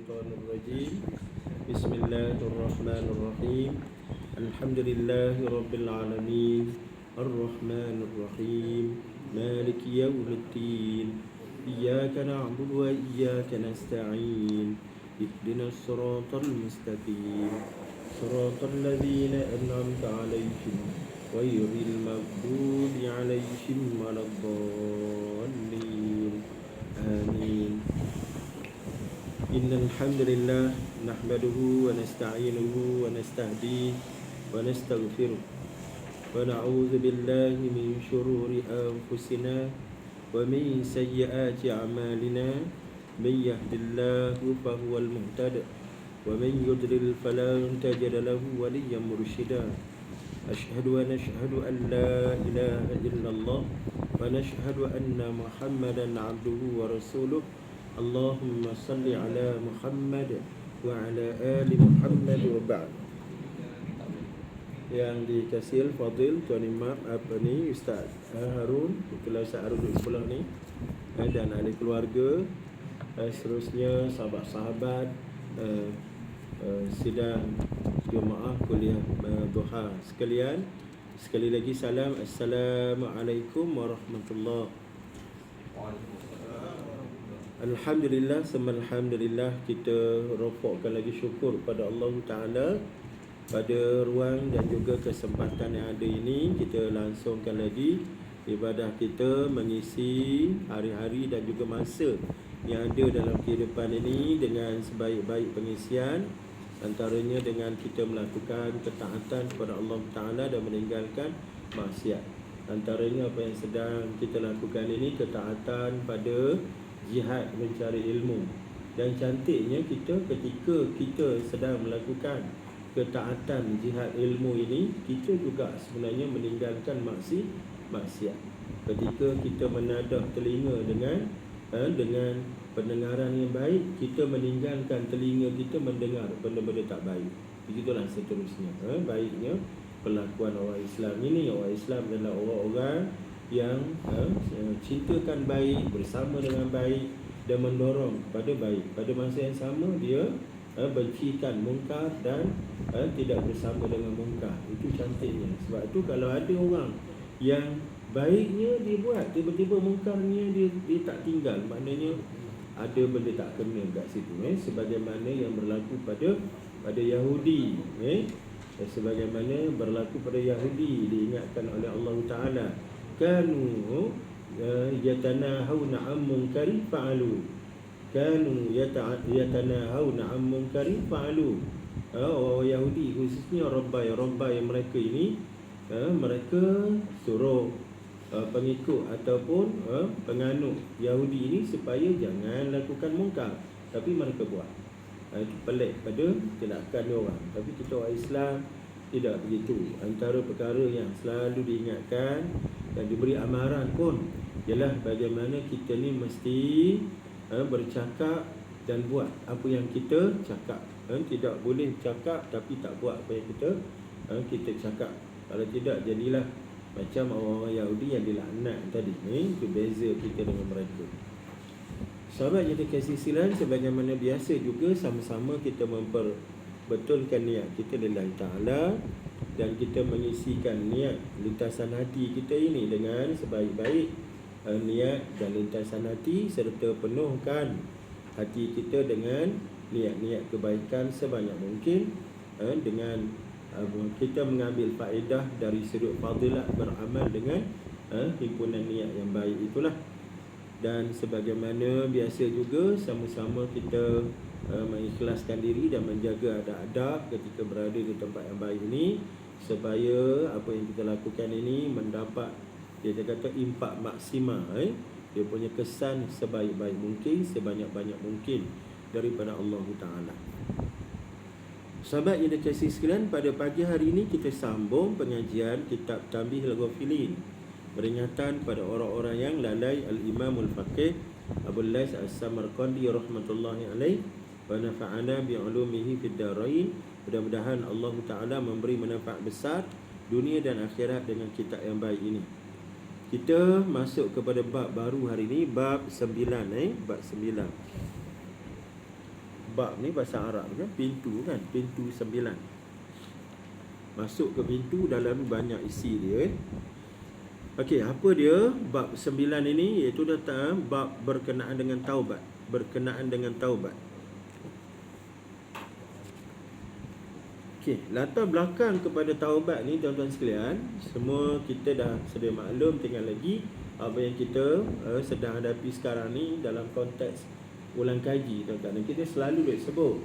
الشيطان الرجيم بسم الله الرحمن الرحيم الحمد لله رب العالمين الرحمن الرحيم مالك يوم الدين إياك نعبد وإياك نستعين اهدنا الصراط المستقيم صراط الذين أنعمت عليهم غير المغضوب عليهم ولا الضالين آمين إن الحمد لله نحمده ونستعينه ونستهديه ونستغفره ونعوذ بالله من شرور أنفسنا ومن سيئات أعمالنا من يهد الله فهو المهتد ومن يضلل فلا تجد له وليا مرشدا أشهد أن لا إله إلا الله ونشهد أن محمدا عبده ورسوله اللهم صل على محمد وعلى آل محمد وبعد. Yang dikasih Fadil Tuan Imam Ustaz Harun, itulah Ustaz Harun duduk sebelah ni, dan ahli keluarga, seterusnya sahabat-sahabat sidang Jumaah kuliah Duha sekalian. Sekali lagi salam, Assalamualaikum warahmatullahi wabarakatuh. Alhamdulillah, alhamdulillah, kita rokokkan lagi syukur pada Allah Ta'ala pada ruang dan juga kesempatan yang ada ini. Kita langsungkan lagi ibadah kita mengisi hari-hari dan juga masa yang ada dalam kehidupan ini dengan sebaik-baik pengisian, antaranya dengan kita melakukan ketaatan kepada Allah Ta'ala dan meninggalkan maksiat. Antaranya apa yang sedang kita lakukan ini, ketaatan pada jihad mencari ilmu. Dan cantiknya kita ketika kita sedang melakukan ketaatan jihad ilmu ini, kita juga sebenarnya meninggalkan maksiat. Ketika kita menadah telinga dengan pendengaran yang baik, kita meninggalkan telinga kita mendengar benda-benda tak baik. Begitulah seterusnya. Baiknya perlakuan orang Islam ini. Orang Islam adalah orang-orang yang cintakan baik, bersama dengan baik dan mendorong kepada baik. Pada masa yang sama dia bencikan mungkar dan tidak bersama dengan mungkar. Itu cantiknya. Sebab itu kalau ada orang yang baiknya dia buat, tiba-tiba mungkarnya dia tak tinggal, maknanya ada benda tak kena kat situ. Sebagaimana yang berlaku pada Yahudi. Sebagaimana berlaku pada Yahudi, diingatkan oleh Allah Ta'ala, kanu yatanahawna an munkari fa'alu. Kanu yatanahawna an munkari fa'alu. Orang Yahudi, khususnya Rabbai mereka ini, mereka suruh pengikut ataupun penganut Yahudi ini supaya jangan lakukan mungkar, tapi mereka buat. Itu pelik pada tindakan orang. Tapi kita orang Islam tidak begitu. Antara perkara yang selalu diingatkan dan diberi amaran pun ialah bagaimana kita ni mesti bercakap dan buat apa yang kita cakap. Tidak boleh cakap tapi tak buat apa yang kita cakap. Kalau tidak, jadilah macam orang-orang Yahudi yang dilaknat tadi. Itu beza kita dengan mereka. Sahabat yang dikasihi sekalian, sebagaimana biasa juga sama-sama kita memperbetulkan niat kita lillahi ta'ala, dan kita mengisikan niat lintasan hati kita ini dengan sebaik-baik niat dan lintasan hati, serta penuhkan hati kita dengan niat-niat kebaikan sebanyak mungkin, dengan kita mengambil faedah dari sudut fadilat beramal dengan himpunan niat yang baik itulah. Dan sebagaimana biasa juga sama-sama kita mengikhlaskan diri dan menjaga adab-adab ketika berada di tempat yang baik ini, supaya apa yang kita lakukan ini mendapat, dia kata, impak maksimal, dia punya kesan sebaik-baik mungkin, sebanyak-banyak mungkin daripada Allah Ta'ala. Sahabat yang dikasihi sekalian, pada pagi hari ini kita sambung pengajian kitab Tanbihul Ghafilin, peringatan pada orang-orang yang lalai. Al-Imam Al-Faqih Abul Lais As-Samarqandi rahmatullahi alaih wa nafa'ana bi'ulumihi fid darain. Mudah-mudahan Allah Ta'ala memberi manfaat besar dunia dan akhirat dengan kitab yang baik ini. Kita masuk kepada bab baru hari ini, bab 9. Bab 9. bab ni bahasa Arab kan, pintu kan, pintu 9. Masuk ke pintu, dalam banyak isi dia. Okey, apa dia bab 9 ini? Iaitu datang bab berkenaan dengan taubat. Berkenaan dengan taubat. Okey, latar belakang kepada taubat ni tuan-tuan sekalian, semua kita dah sedia maklum, tinggal lagi apa yang kita sedang hadapi sekarang ni dalam konteks ulang kaji tuan-tuan. Dan kita selalu duk sebut,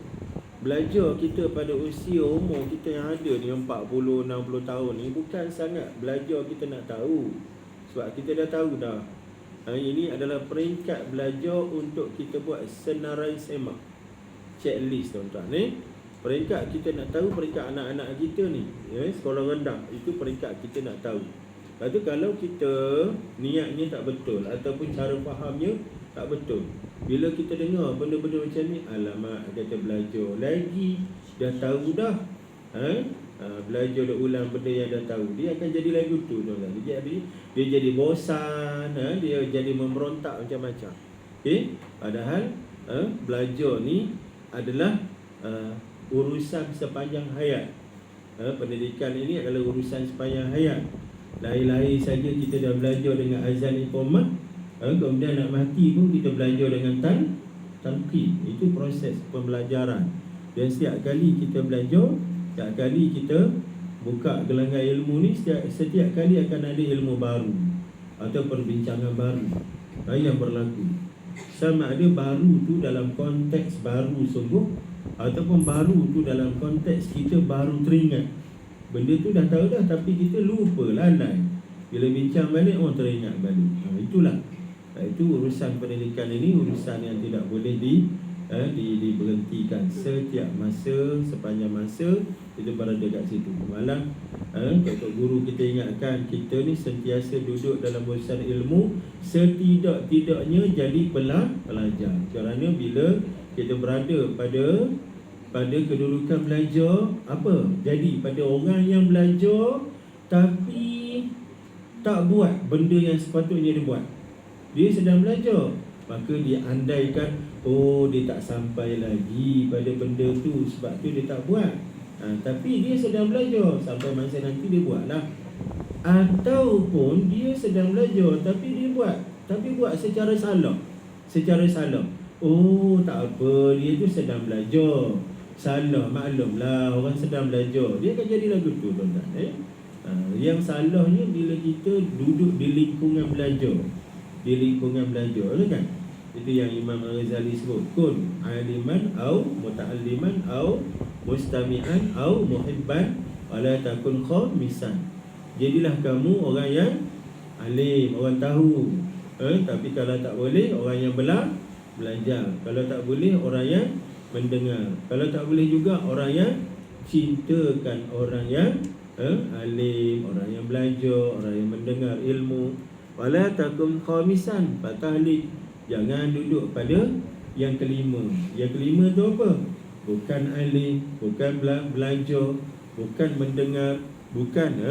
belajar kita pada usia umur kita yang ada ni 40, 60 tahun ni bukan sangat belajar kita nak tahu. Sebab kita dah tahu dah. Ini adalah peringkat belajar untuk kita buat senarai semak, checklist tuan-tuan ni. Peringkat kita nak tahu, peringkat anak-anak kita ni, sekolah rendah, itu peringkat kita nak tahu. Lepas tu kalau kita niatnya tak betul ataupun cara fahamnya tak betul, bila kita dengar benda-benda macam ni, alamak, kata belajar lagi, dah tahu dah, belajar dah ulang benda yang dah tahu, dia akan jadi lagu tu tuan-tuan. Dia jadi bosan, dia jadi memberontak macam-macam. Okay? Padahal belajar ni adalah urusan sepanjang hayat. Pendidikan ini adalah urusan sepanjang hayat. Lahir-lahir saja kita dah belajar dengan azan iqamah, kemudian nak mati pun kita belajar dengan talqin. Itu proses pembelajaran. Dan setiap kali kita belajar, setiap kali kita buka gelanggang ilmu ni, setiap kali akan ada ilmu baru atau perbincangan baru yang berlaku. Sama ada baru tu dalam konteks baru sungguh, ataupun baru tu dalam konteks kita baru teringat. Benda tu dah tahu dah, tapi kita lupa, lalai. Bila bincang balik, teringat balik. Itulah. Itu urusan pendidikan ini, urusan yang tidak boleh diberhentikan. Setiap masa, sepanjang masa, kita berada kat situ. Malah Tok Guru kita ingatkan, kita ni sentiasa duduk dalam urusan ilmu, setidak-tidaknya jadi pelajar. Kerana bila kita berada pada kedudukan belajar, apa? Jadi pada orang yang belajar tapi tak buat benda yang sepatutnya dia buat. Dia sedang belajar, maka dia andaikan, dia tak sampai lagi pada benda tu, sebab tu dia tak buat. Tapi dia sedang belajar, sampai masa nanti dia buatlah. Ataupun dia sedang belajar tapi dia buat, tapi buat secara salah. Tak apa, dia tu sedang belajar. Salah, maklumlah, orang sedang belajar, dia akan jadi lagu tu tuan-tuan. Yang salahnya bila kita duduk di lingkungan belajar. Kan? Itu yang Imam Al-Ghazali sebut, kun aliman au muta'alliman au mustami'an au muhibban wala takun khamisan. Jadilah kamu orang yang alim, orang tahu, tapi kalau tak boleh, orang yang belajar. Kalau tak boleh, orang yang mendengar. Kalau tak boleh juga, orang yang cintakan orang yang alim, orang yang belajar, orang yang mendengar ilmu. Wala takum khamisan, patahlik, jangan duduk pada yang kelima. Yang kelima tu apa? Bukan alim, bukan belajar, bukan mendengar, bukan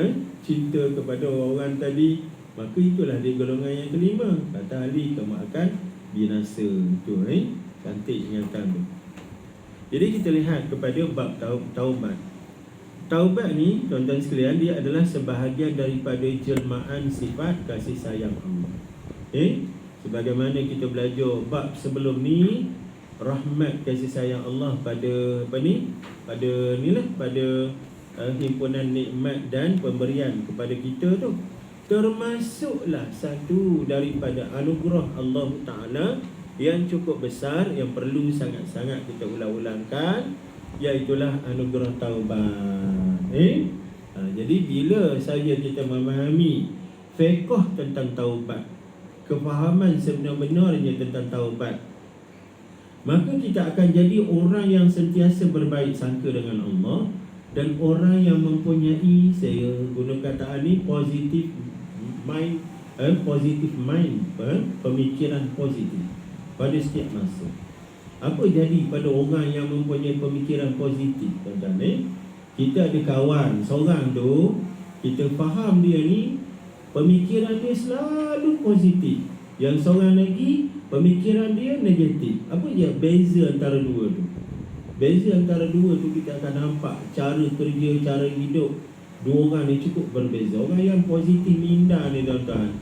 cinta kepada orang tadi. Maka itulah dia golongan yang kelima. Patahlik, kamu akan binasa. Itu cantiknya kamu. Jadi kita lihat kepada bab taubat. Taubat ni tuan-tuan sekalian, dia adalah sebahagian daripada jelmaan sifat kasih sayang Allah. Sebagaimana kita belajar bab sebelum ni, rahmat kasih sayang Allah pada pada himpunan nikmat dan pemberian kepada kita tu, termasuklah satu daripada anugerah Allah Ta'ala yang cukup besar, yang perlu sangat-sangat kita ulang-ulangkan, iaitulah anugerah taubat. Jadi bila saja kita memahami fiqh tentang taubat, kefahaman sebenar-benarnya tentang taubat, maka kita akan jadi orang yang sentiasa berbaik sangka dengan Allah, dan orang yang mempunyai, saya guna kataan ni, positive mind, pemikiran positif pada setiap masa. Apa jadi pada orang yang mempunyai pemikiran positif, tuan-tuan? Kita ada kawan seorang tu, kita faham dia ni pemikiran dia selalu positif, yang seorang lagi pemikiran dia negatif. Apa je beza antara dua tu? Beza antara dua tu kita akan nampak cara kerja, cara hidup dua orang ni cukup berbeza. Orang yang positif minda ni tuan-tuan,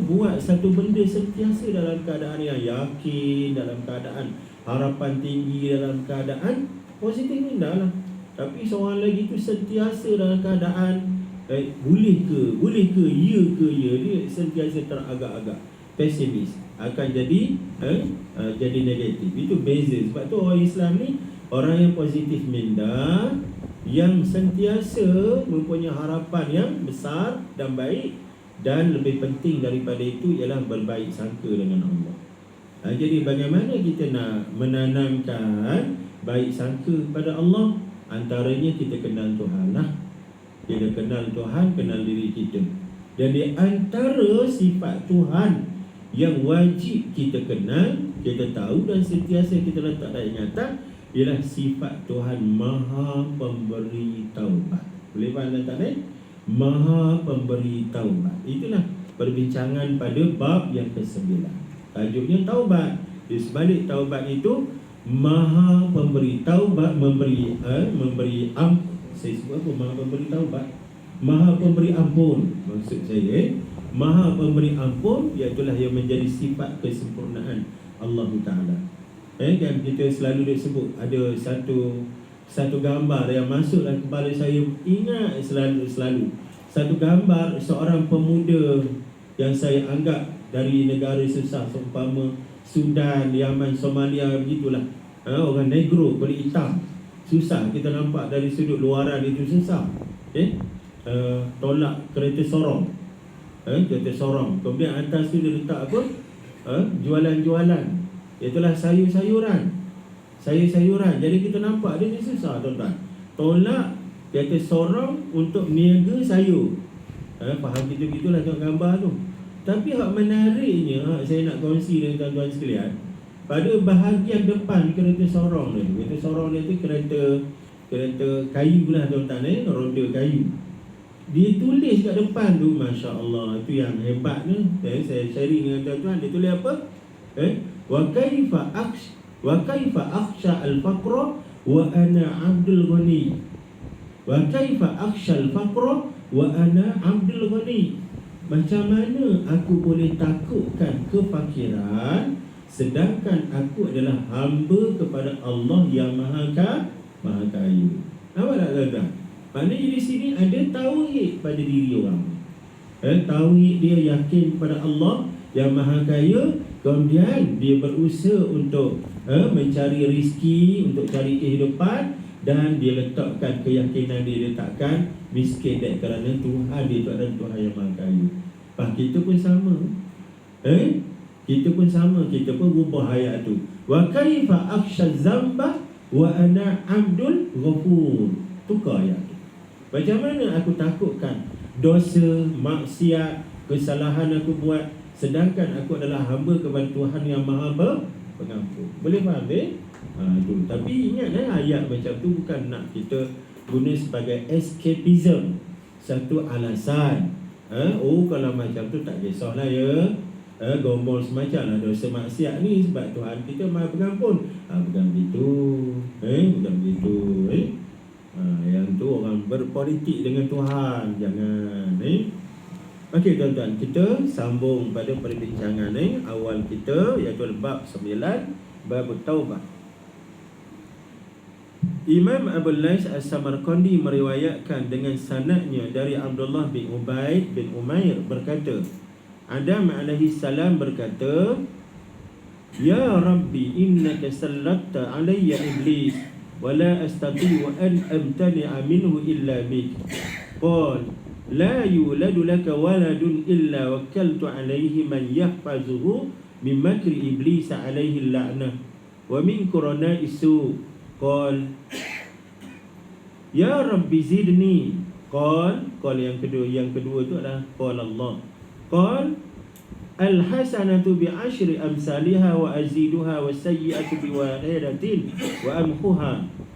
buat satu benda sentiasa dalam keadaan yang yakin, dalam keadaan harapan tinggi, dalam keadaan positif minda lah. Tapi seorang lagi tu sentiasa dalam keadaan boleh ke, ya ke ya, dia sentiasa teragak-agak pesimis, akan jadi jadi negatif. Itu beza. Sebab tu orang Islam ni orang yang positif minda, yang sentiasa mempunyai harapan yang besar dan baik, dan lebih penting daripada itu ialah berbaik sangka dengan Allah. Jadi bagaimana kita nak menanamkan baik sangka kepada Allah? Antaranya kita kenal Tuhan lah. Kita kenal Tuhan, kenal diri kita. Dan di antara sifat Tuhan yang wajib kita kenal, kita tahu dan sentiasa kita letak dalam ingatan, ialah sifat Tuhan Maha Pemberi Taubat. Boleh faham tak ni? Maha Pemberi Taubat. Itulah perbincangan pada bab yang ke-9. Tajuknya taubat. Di sebalik taubat itu, Maha Pemberi Taubat, memberi saya sebut apa? Maha Pemberi Taubat, Maha Pemberi Ampun. Maksud saya, Maha Pemberi Ampun, iaitulah yang menjadi sifat kesempurnaan Allah Ta'ala. Kan kita selalu disebut ada satu gambar yang masuk dalam kepala saya, ingat selalu satu gambar seorang pemuda yang saya anggap dari negara susah, seumpama Sudan, Yaman, Somalia, begitulah. Orang negro, kulit hitam, susah kita nampak dari sudut luaran, itu susah. Tolak kereta sorong, kereta sorong, kemudian atas tu dia letak apa? Jualan-jualan, itulah sayur-sayuran. Jadi kita nampak dia ni susah, tuan-tuan. Tolak kereta sorong untuk niaga sayur. Faham kita gitulah tengok gambar tu. Tapi hak menariknya, saya nak kongsi dengan tuan-tuan sekalian, pada bahagian depan kereta sorong ni, kereta sorong ni tu kereta kayu lah tuan-tuan, roda kayu. Dia tulis kat depan tu, Masya Allah, itu yang hebat ni. Saya sharing dengan tuan-tuan, dia tulis apa? Wa kaifa akhsha al-faqra wa ana abdul ghani. Wa kaifa akhsha al-faqra wa ana abdul ghani. Macam mana aku boleh takutkan kefakiran sedangkan aku adalah hamba kepada Allah yang Maha Kaya. Nampak tak tuan-tuan? Maknanya di sini ada tauhid pada diri orang. Tauhid, dia yakin kepada Allah yang Maha Kaya, kemudian dia berusaha untuk mencari rezeki, untuk cari kehidupan, dan dia letakkan keyakinan dia takkan miskin kerana Tuhan dia itu adalah Tuhan yang Maha Kaya. Kita pun sama. Kita pun rubah ayat tu. Wa kaifa akhsha zamba wa ana abdul ghafur. Tukar ayat tu. Macam mana aku takutkan dosa, maksiat, kesalahan aku buat sedangkan aku adalah hamba kepada Tuhan yang Maha Pengampun. Boleh faham tu. Tapi ingatlah, ayat macam tu bukan nak kita guna sebagai escapism, satu alasan. Kalau macam tu tak kisahlah ya, gombol semacam lah dosa maksiat ni sebab Tuhan kita Maha Pengampun. Bukan begitu. Bukan begitu. Yang tu orang berpolitik dengan Tuhan. Jangan. Okey tuan-tuan, kita sambung pada perbincangan awal kita, iaitu bab 9, bab taubah. Imam Abu Lais As-Samarqandi meriwayatkan dengan sanadnya dari Abdullah bin Ubaid bin Umair berkata, Adam alaihi salam berkata, Ya Rabbi, innaka sallatta alayya iblis wa la astati'u an amtani'a minhu illa bik. Qal la yuladu laka waladun illa wakkaltu alayhi man yahfazuhu min makri iblis alayhi la'nah wa min qurana'i su'. Qal Ya Rabbi zidni. Qal yang kedua tu adalah qala Allah. Qal al-hasanatu bi ashri amsalha wa aziduha wa sayyi'atu bi wahidatin wa amhuha.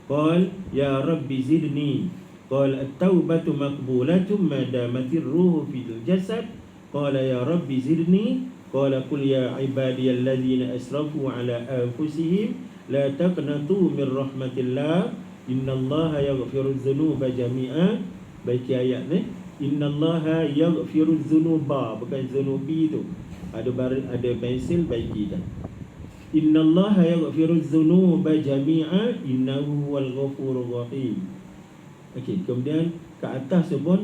Qal ya Rabbi zidni. Qal at-taubatu maqbulatun ma damatir ruhu fil jasad. Qala ya Rabbi zidni. Qala qul ya ibadiyalladzina asrafu ala anfusihim la taqnatu min rahmatillah innallaha yaghfirudz dzunuba jami'a. Baiki ayat ni, innallaha yaghfirudz dzunuba, bukan zunubi tu. Ada pensil, baiki dah. Innallaha yaghfirudz dzunuba jami'a innahu huwal ghafurur rahim. Okey, kemudian ke atas tu pun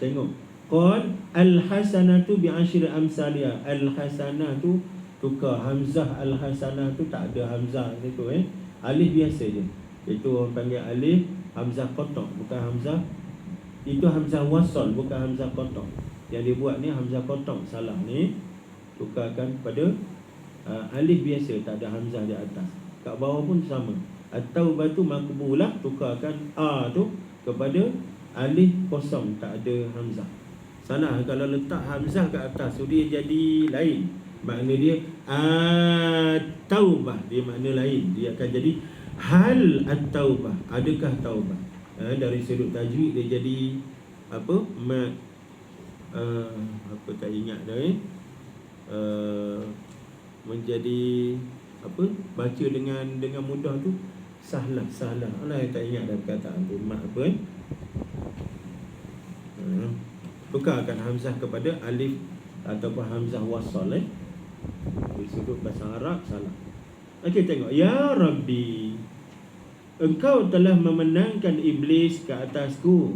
tengok qad al-hasanatu bi'ashri amsalha. Al-hasanah tu tukar hamzah, al-hasanah tu tak ada hamzah situ alif biasa je. Itu orang panggil alif hamzah qata', bukan hamzah. Itu hamzah wasal, bukan hamzah qata'. Yang dia buat ni hamzah qata', salah ni. Tukarkan pada alif biasa, tak ada hamzah di atas. Kat bawah pun sama. At-taubah tu makbulah, tukarkan a tu kepada alif kosong, tak ada hamzah. Salah kalau letak hamzah kat atas tu dia jadi lain. Makna dia at-taubah, dia makna lain. Dia akan jadi hal at-taubah, adakah taubah. Dari sudut tajwid dia jadi apa? Apa tak ingat dah menjadi apa? Baca dengan mudah tu sahlah. Alah yang tak ingat dah perkataan tu. Mak apa tukarkan hamzah kepada alif ataupun hamzah wasal Dari sudut bahasa Arab salah. Okey, tengok. Ya Rabbi, Engkau telah memenangkan iblis ke atasku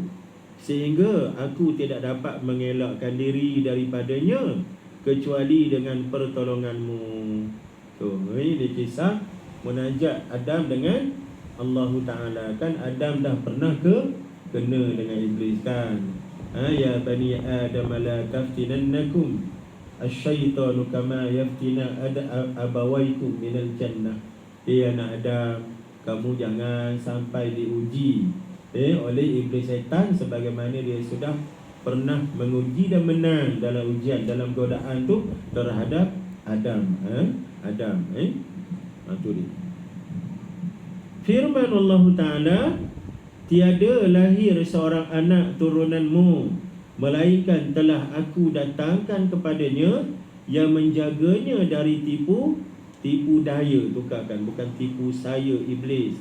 sehingga aku tidak dapat mengelakkan diri daripadanya kecuali dengan pertolonganmu. Ini kisah munajat Adam dengan Allah Ta'ala. Kan Adam dah pernah kena dengan iblis kan. Ya bani Adam la taftinannakum asyaitanu kama yaftina abawaikum minal jannah. Anak Adam, kamu jangan sampai diuji oleh iblis syaitan sebagaimana dia sudah pernah menguji dan menang dalam ujian, dalam godaan tu terhadap Adam. Tu dia. Firman Allah Ta'ala, tiada lahir seorang anak turunanmu melainkan telah aku datangkan kepadanya yang menjaganya dari tipu daya. Tukarkan, bukan tipu saya iblis.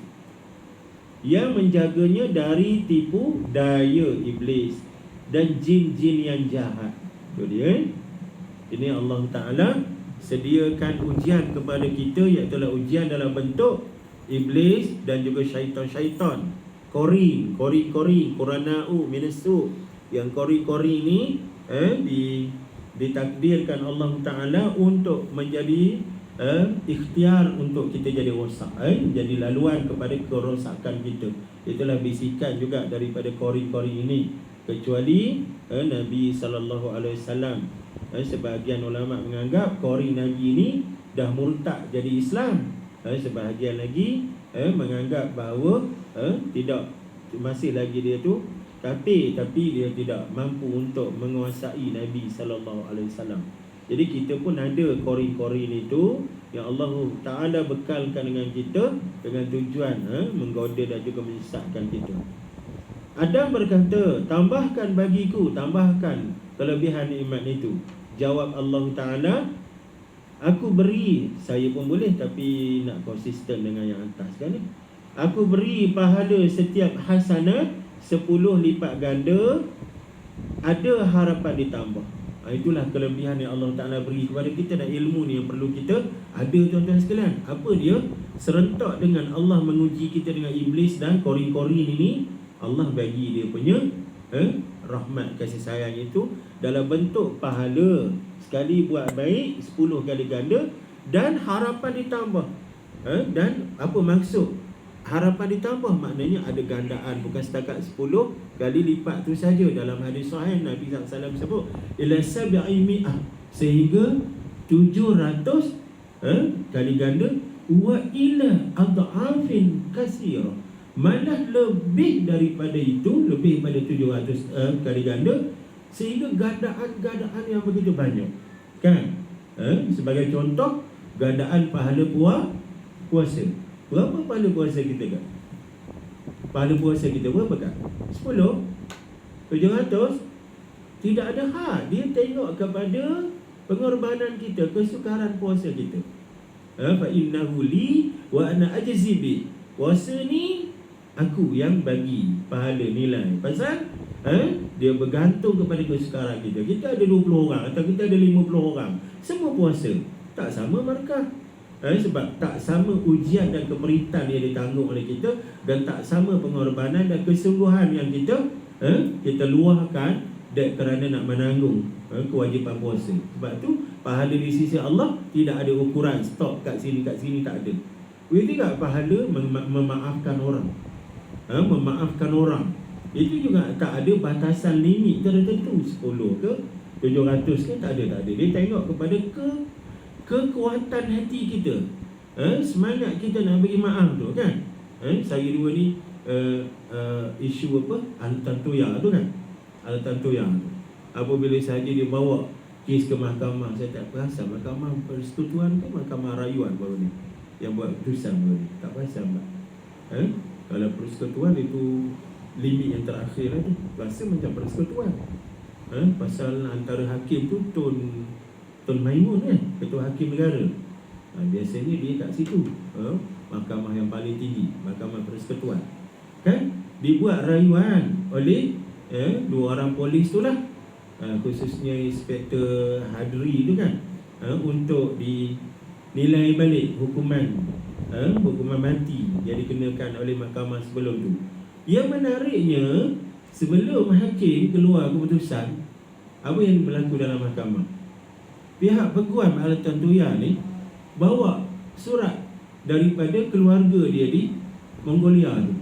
Yang menjaganya dari tipu daya iblis dan jin-jin yang jahat. Itu dia. Ini Allah Ta'ala sediakan ujian kepada kita, iaitu ujian dalam bentuk iblis dan juga syaitan-syaitan. Korin, Qurana'u minasu. Yang kori ni ditakdirkan Allah Ta'ala untuk menjadi ikhtiar untuk kita jadi rosak, jadi laluan kepada kerosakan kita. Itulah bisikan juga daripada kori ini. Kecuali Nabi SAW, sebahagian ulama menganggap kori Nabi ini dah murtad jadi Islam. Sebahagian lagi menganggap bahawa tidak, masih lagi dia tu kafir, tapi dia tidak mampu untuk menguasai Nabi SAW. Jadi kita pun ada korin-korin itu yang Allah Ta'ala bekalkan dengan kita dengan tujuan menggoda dan juga menyesatkan kita. Adam berkata, tambahkan bagiku, tambahkan kelebihan nikmat itu. Jawab Allah Ta'ala, aku beri. Saya pun boleh, tapi nak konsisten dengan yang atas kan. Aku beri pahala setiap hasanah 10 lipat ganda, ada harapan ditambah. Itulah kelebihan yang Allah Ta'ala beri kepada kita, dan ilmu ni yang perlu kita ada, tuan-tuan sekalian. Apa dia? Serentak dengan Allah menguji kita dengan iblis dan korin-korin ini, Allah bagi dia punya rahmat, kasih sayang itu dalam bentuk pahala. Sekali buat baik 10 kali ganda dan harapan ditambah. Dan apa maksud harapan ditambah? Maknanya ada gandaan, bukan setakat 10 kali lipat tu saja. Dalam hadis sahih Nabi SAW sebut ila 700, sehingga 700 kali ganda, wa ila adhafin katsira, malah lebih daripada itu, lebih pada 700 kali ganda, sehingga gandaan yang begitu banyak kan. Sebagai contoh, gandaan pahala puasa. Berapa pahala puasa kita kan? Pahala puasa kita berapa kan? 10, 700. Tidak ada had. Dia tengok kepada pengorbanan kita, kesukaran puasa kita. Fa innahu li wa ana ajzi bi. Puasa ni aku yang bagi pahala nilai. Pasal dia bergantung kepada kesukaran kita. Kita ada 20 orang atau kita ada 50 orang, semua puasa, tak sama markah. Sebab tak sama ujian dan keperitan yang ditanggung oleh kita, dan tak sama pengorbanan dan kesungguhan yang kita luahkan kerana nak menanggung kewajipan puasa. Sebab tu pahala di sisi Allah tidak ada ukuran, stop kat sini tak ada. Begitu juga pahala memaafkan orang. Memaafkan orang itu juga tak ada batasan limit tertentu, 10 ke 700 ke, tak ada. Dia tengok kepada kekuatan hati kita, semangat kita nak bagi maaf tu kan. Saya dua ni isu apa, Al-Tantuya tu kan. Al-Tantuya tu, apabila saja dia bawa kes ke mahkamah, saya tak perasan mahkamah persekutuan ke mahkamah rayuan baru ni yang buat keputusan baru ni, tak perasan tak. Kalau persekutuan itu limit yang terakhir tu, rasa macam persekutuan. Pasal antara hakim tu Tun Maimun kan, Ketua Hakim Negara. Biasanya dia kat situ, mahkamah yang paling tinggi, mahkamah persekutuan kan. Dibuat rayuan oleh 2 orang polis tu lah, khususnya Inspektor Hadri tu kan, untuk dinilai balik hukuman mati yang dikenakan oleh mahkamah sebelum tu. Yang menariknya, sebelum hakim keluar keputusan, apa yang berlaku dalam mahkamah? Pihak peguam Al-Tantuya ni bawa surat daripada keluarga dia di Mongolia tu,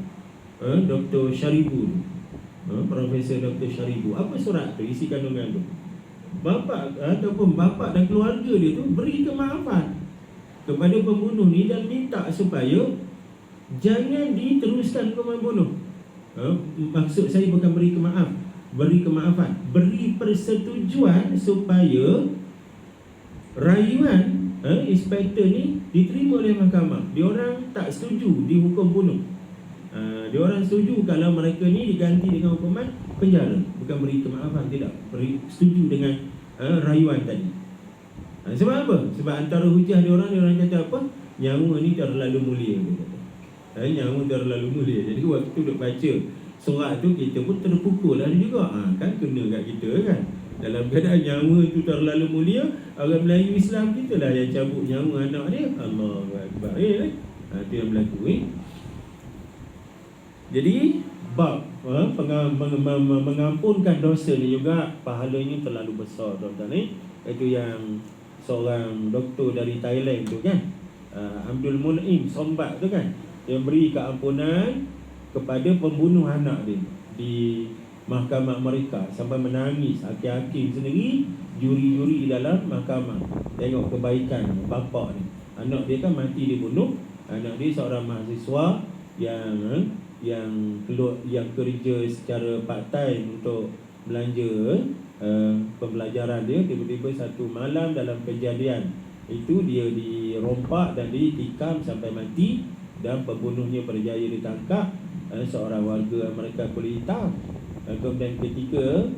Dr. Sharibu tu, Profesor Dr. Sharibu. Apa surat tu, isi kandungan tu? Bapa dan keluarga dia tu beri kemaafan kepada pembunuh ni dan minta supaya jangan diteruskan membunuh. Maksud saya bukan beri kemaafan, beri persetujuan supaya rayuan inspektor ni diterima oleh mahkamah. Diorang tak setuju dihukum bunuh. Diorang setuju kalau mereka ni diganti dengan hukuman penjara, bukan beri kemaafan, tidak beri setuju dengan rayuan tadi. Sebab apa? Sebab antara hujah diorang kata apa? Nyawa ni terlalu mulia, dia kata. Nyawa terlalu mulia. Jadi waktu duk baca surat tu, kita pun terpukul lah juga. Kan kena kat kita kan. Dalam keadaan nyawa tu terlalu mulia, orang Melayu Islam kita lah yang cabut nyawa anak dia. Allahu Akbar. Itu yang berlaku. Jadi bab mengampunkan dosa ni juga pahalanya terlalu besar, tuan-tuan. Itu yang seorang doktor dari Thailand tu kan, Abdul Munim Sombat tu kan, yang beri keampunan kepada pembunuh anak dia di mahkamah mereka sampai menangis. Hakim-hakim sendiri, juri-juri di dalam mahkamah tengok kebaikan bapa ni. Anak dia kan mati dibunuh. Anak dia seorang mahasiswa yang kerja secara part time untuk belanja pembelajaran dia. Tiba-tiba satu malam dalam kejadian itu dia dirompak dan ditikam sampai mati, dan pembunuhnya berjaya ditangkap, seorang warga mereka kulit hitam. Kemudian ketika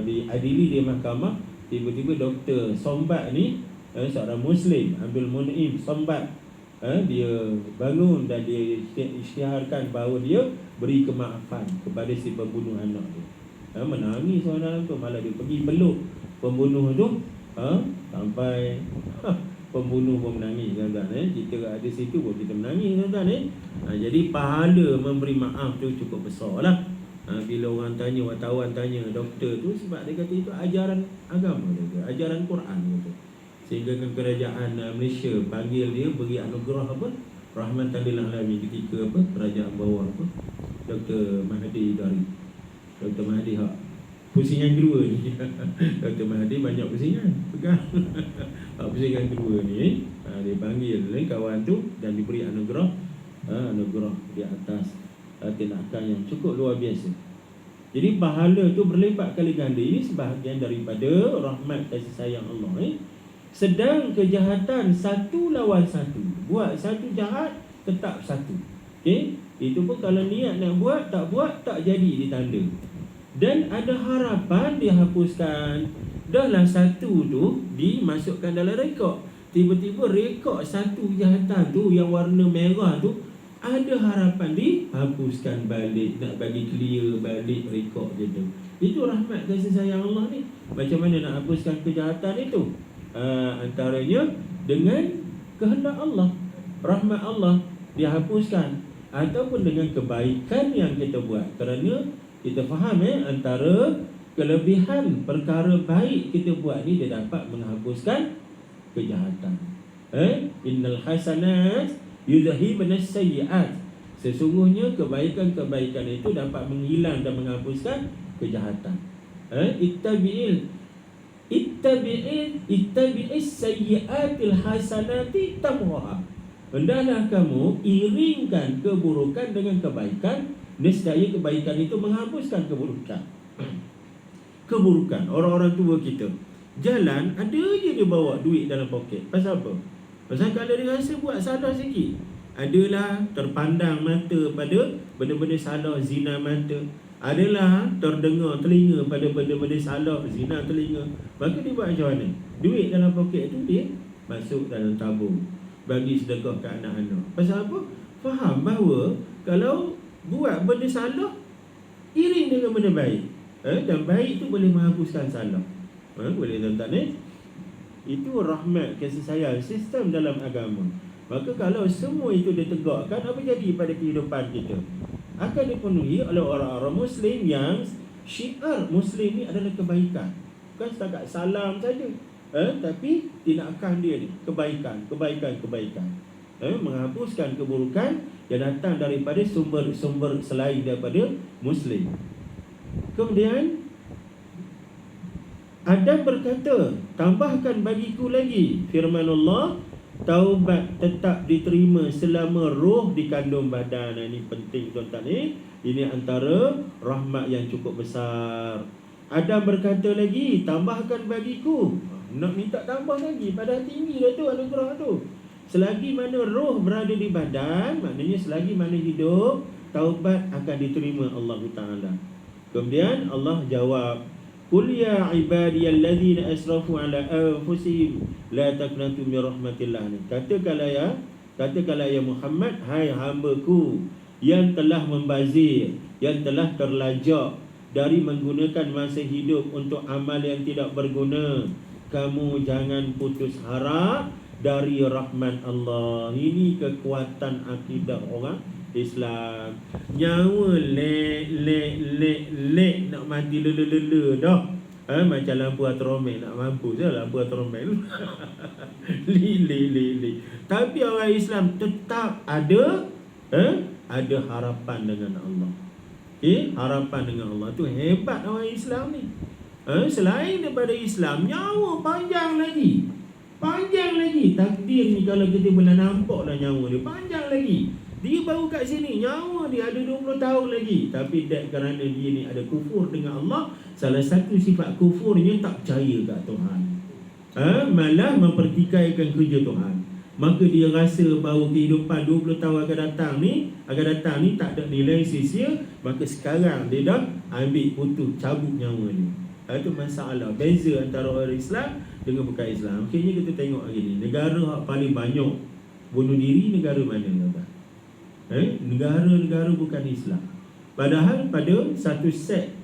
diadili di mahkamah, tiba-tiba Dr. Sombat ni, seorang Muslim, Abdul Munim Sombat, dia bangun dan dia isytiharkan bahawa dia beri kemaafan kepada si pembunuh anak dia. Menangis orang dalam tu, malah dia pergi peluk pembunuh tu, sampai pembunuh pun menangis, tuan-tuan. Kita ada situ pun kita menangis, tuan-tuan. Jadi pahala memberi maaf tu cukup besar lah. Bila orang tanya, wartawan tanya doktor tu, sebab dia kata itu ajaran agama dia, ajaran Quran gitu. Sehingga kerajaan Malaysia panggil dia beri anugerah apa, rahmatan lil alamin ketika kerajaan bawah Dr. Mahathir dari Dr. Mahathir pusingan kedua ni. Dr. Mahathir banyak pusingan pegang. Pusingan kedua ni dia panggil kawan tu dan diberi anugerah di atas tindakan yang cukup luar biasa. Jadi pahala tu berlipat kali ganda. Ini sebahagian daripada rahmat kasih sayang Allah. Sedang kejahatan satu lawan satu. Buat satu jahat, tetap satu. Okey, itu pun kalau niat nak buat, tak jadi ditanda. Dan ada harapan dihapuskan. Dahlah satu tu dimasukkan dalam rekod. tiba-tiba rekod satu kejahatan tu yang warna merah tu, ada harapan dihapuskan balik, nak bagi clear balik rekod gitu. Itu rahmat kasih sayang Allah ni. Macam mana nak hapuskan kejahatan itu? Antaranya dengan kehendak Allah, rahmat Allah dihapuskan, ataupun dengan kebaikan yang kita buat. Kerana kita faham antara kelebihan perkara baik kita buat ni, dia dapat menghapuskan kejahatan. Innal hasanat yudhibun as-sayyi'at. Sesungguhnya kebaikan-kebaikan itu dapat menghilang dan menghapuskan kejahatan. Ittabi'is sayyi'atil hasanati tamhuha. Hendaklah kamu iringkan keburukan dengan kebaikan, nescaya kebaikan itu menghapuskan keburukan. Keburukan orang-orang tua kita jalan, ada je dia bawa duit dalam poket. Pasal apa? Pasal kalau dia rasa buat salah sikit, adalah terpandang mata pada benda-benda salah, zina mata, adalah terdengar telinga pada benda-benda salah, zina telinga, maka dia buat macam mana? Duit dalam poket tu dia masuk dalam tabung, bagi sedekah ke anak-anak. Pasal apa? Faham bahawa kalau buat benda salah, iring dengan benda baik, dan baik tu boleh menghapuskan salah. Boleh tuan-tuan Itu rahmat kasih sayang sistem dalam agama. Maka kalau semua itu ditegakkan, apa jadi pada kehidupan kita? Akan dipenuhi oleh orang-orang Muslim yang syiar Muslim ni adalah kebaikan. Bukan setakat salam saja, tapi tindakan dia ni kebaikan, kebaikan, kebaikan. Menghapuskan keburukan yang datang daripada sumber-sumber selain daripada Muslim. Kemudian Adam berkata, tambahkan bagiku lagi firman Allah, taubat tetap diterima selama roh dikandung badan. Ini penting tuan-tuan Ini antara rahmat yang cukup besar. Adam berkata lagi, tambahkan bagiku. Nak minta tambah lagi, pada tinggi dah tu anugerah tu. Selagi mana roh berada di badan, maknanya selagi mana hidup, taubat akan diterima Allah Ta'ala. Kemudian Allah jawab, Qul ya ibadiyalladzina asrafu ala anfusihim la taqnatu min rahmatillah. Katakanlah ya Muhammad, hai hamba-Ku yang telah membazir, yang telah terlajak dari menggunakan masa hidup untuk amal yang tidak berguna, kamu jangan putus harap dari rahmat Allah. Ini kekuatan akidah orang Islam. Nyawa lek nak mati lele dah. Macam lampu atromel, nak mampu je lampu atromel. li. Tapi orang Islam tetap ada harapan dengan Allah. Harapan dengan Allah tu hebat orang Islam ni. Selain daripada Islam, nyawa panjang lagi. Takdir ni kalau kita boleh nampak dah nyawa dia panjang lagi. Dia baru kat sini, nyawa dia ada 20 tahun lagi. Tapi kerana dia ni ada kufur dengan Allah, salah satu sifat kufurnya tak percaya kat Tuhan, malah mempertikaikan kerja Tuhan. Maka dia rasa bahawa kehidupan 20 tahun akan datang ni tak ada nilai sia-sia. Maka sekarang dia dah ambil putus, cabut nyawa ni. Itu masalah, beza antara orang Islam dengan bukan Islam. Akhirnya kita tengok hari ni, negara yang paling banyak bunuh diri, negara mana tuan-tuan? Negara-negara bukan Islam. Padahal pada satu set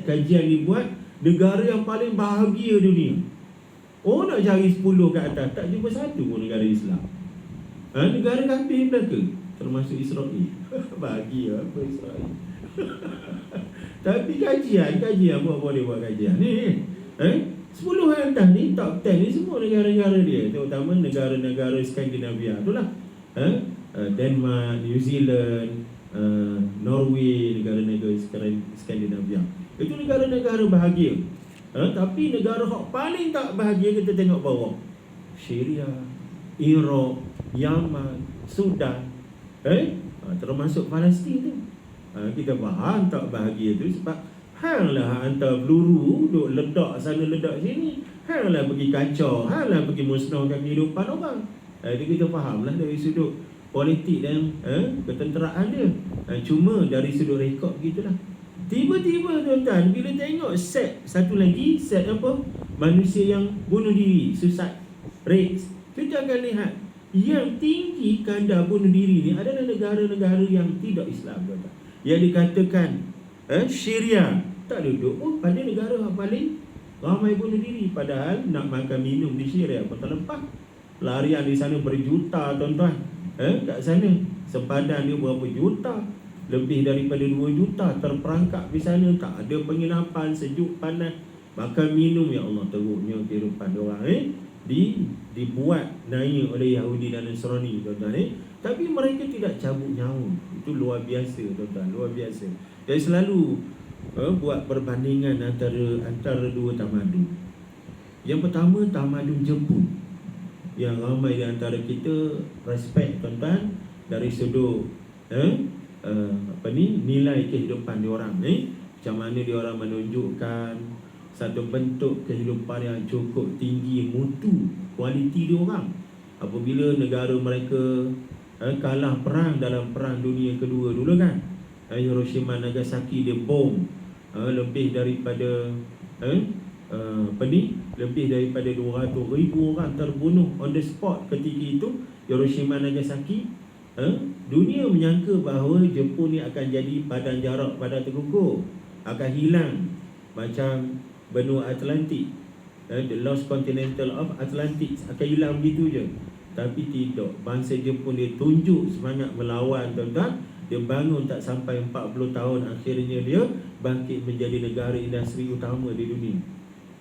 kajian dibuat, negara yang paling bahagia dunia, nak cari 10 ke atas, tak jumpa satu pun negara Islam. Negara kafir belaka, termasuk Israel. Bahagia apa Israel? Tapi kajian buat boleh buat kajian ni 10 yang atas ni, top 10 ni semua negara-negara dia, terutama negara-negara Skandinavia tu lah. Denmark, New Zealand, Norway, negara-negara Skandinavia. Itu negara-negara bahagia. Tapi negara yang paling tak bahagia kita tengok bawah, Syria, Iraq, Yaman, Sudan, termasuk Palestin tu. Kita faham tak bahagia tu sebab hanglah hantar peluru duk ledak sana ledak sini, hanglah pergi kacau, hanglah pergi musnahkan kehidupan orang. Itu kita fahamlah dari sudut politik dan ketenteraan dia. Cuma dari sudut rekod gitulah. Tiba-tiba tuan-tuan, bila tengok set satu lagi, set apa? Manusia yang bunuh diri, suicide. rates, kita akan lihat yang tinggi kadar bunuh diri ni adalah negara-negara yang tidak Islam, tuan-tuan. Yang dikatakan Syria tak duduk pada negara yang paling ramai bunuh diri. Padahal nak makan minum di Syria pun tak lepas. Pelarian di sana berjuta, tuan-tuan. Kat sana sempadan dia berapa juta, lebih daripada 2 juta terperangkap di sana. Tak ada penginapan, sejuk panas, makan minum, ya Allah, teruknya kehidupan diorang dibuat naik oleh Yahudi dan Nasrani, tuan-tuan. Tapi mereka tidak cabut nyawa. Itu luar biasa, tuan-tuan, luar biasa. Dia selalu buat perbandingan antara dua tamadun. Yang pertama, tamadun Jepun, yang ramai di antara kita respect, tuan-tuan, dari sudut nilai kehidupan diorang. Macam mana diorang menunjukkan satu bentuk kehidupan yang cukup tinggi, mutu, kualiti diorang. Apabila negara mereka kalah perang dalam Perang Dunia Kedua dulu kan, Hiroshima Nagasaki dia bom, lebih daripada lebih daripada 200,000 orang terbunuh on the spot ketika itu, Hiroshima Nagasaki. Dunia menyangka bahawa Jepun ni akan jadi padang jarak pada terkukur, akan hilang macam benua Atlantik, the lost continental of Atlantic, akan hilang begitu je. Tapi tidak, bangsa Jepun dia tunjuk semangat melawan, tuan-tuan. Dia bangun tak sampai 40 tahun, akhirnya dia bangkit menjadi negara industri utama di dunia.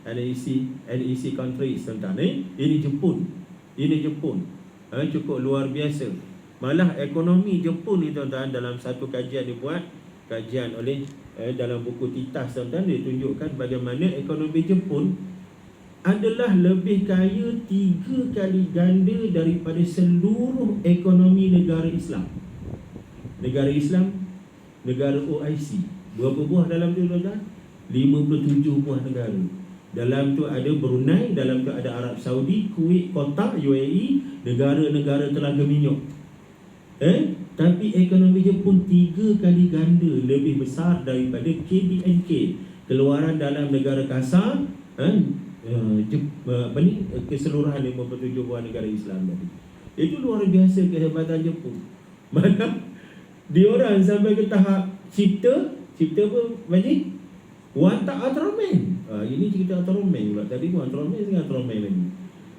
NEC countries, tuan-tuan. Ini Jepun. Cukup luar biasa. Malah ekonomi Jepun ni, tuan-tuan, dalam satu kajian dibuat, kajian oleh dalam buku Titas, tuan-tuan, dia tunjukkan bagaimana ekonomi Jepun adalah lebih kaya 3 kali ganda daripada seluruh ekonomi negara Islam. Negara Islam, negara OIC. Berapa buah dalam tu, tuan-tuan? 57 buah negara. Dalam tu ada Brunei, dalam tu ada Arab Saudi, Kuwait, Qatar, UAE, negara-negara telaga minyak. Tapi ekonomi Jepun 3 kali ganda lebih besar daripada KDNK, keluaran dalam negara kasar, keseluruhan 57 buah negara Islam tadi. Itu luar biasa kehebatan Jepun. Mana diorang sampai ke tahap cipta apa Majid? Watak Ultraman. Ini cerita Ultraman pula. Tadi pun Ultraman, sekarang Ultraman lagi.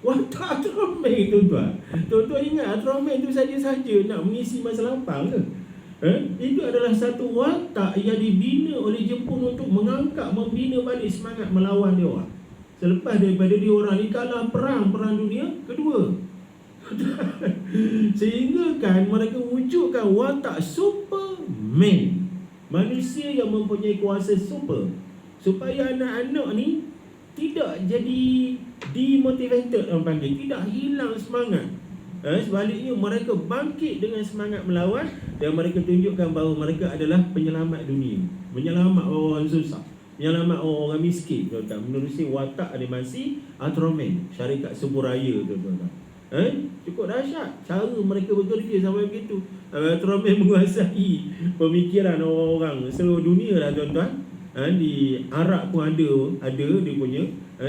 Watak Ultraman, tuan-tuan. Tuan-tuan ingat Ultraman tu saja-saja nak mengisi masa lapang ke? Itu adalah satu watak yang dibina oleh Jepun untuk membina balik semangat melawan dia orang. Selepas daripada dia orang ni kalah Perang Dunia Kedua. Sehingga kan mereka wujudkan watak Superman, manusia yang mempunyai kuasa super, supaya anak-anak ni tidak jadi demotivated, orang panggil, tidak hilang semangat. Sebaliknya mereka bangkit dengan semangat melawan, dan mereka tunjukkan bahawa mereka adalah penyelamat dunia, menyelamat orang susah, menyelamat orang miskin, tuan-tuan, menerusi watak animasi Ultraman, syarikat Suburaya, tuan-tuan. Cukup dahsyat cara mereka bekerja sampai begitu. Ultraman menguasai pemikiran orang-orang seluruh dunia lah, tuan-tuan. Di Arab pun ada dia punya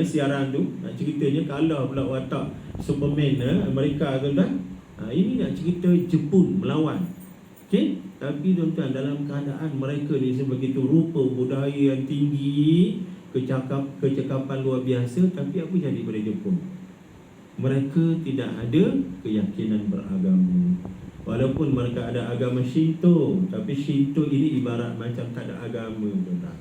siaran tu. Nak ceritanya kalah pula watak Superman mereka, tuan-tuan. Ini nak cerita Jepun melawan. Okey, tapi tuan-tuan, dalam keadaan mereka ni sebegitu rupa, budaya yang tinggi, kecakapan luar biasa, tapi apa jadi pada Jepun? Mereka tidak ada keyakinan beragama. Walaupun mereka ada agama Shinto, tapi Shinto ini ibarat macam tak ada agama, tuan-tuan.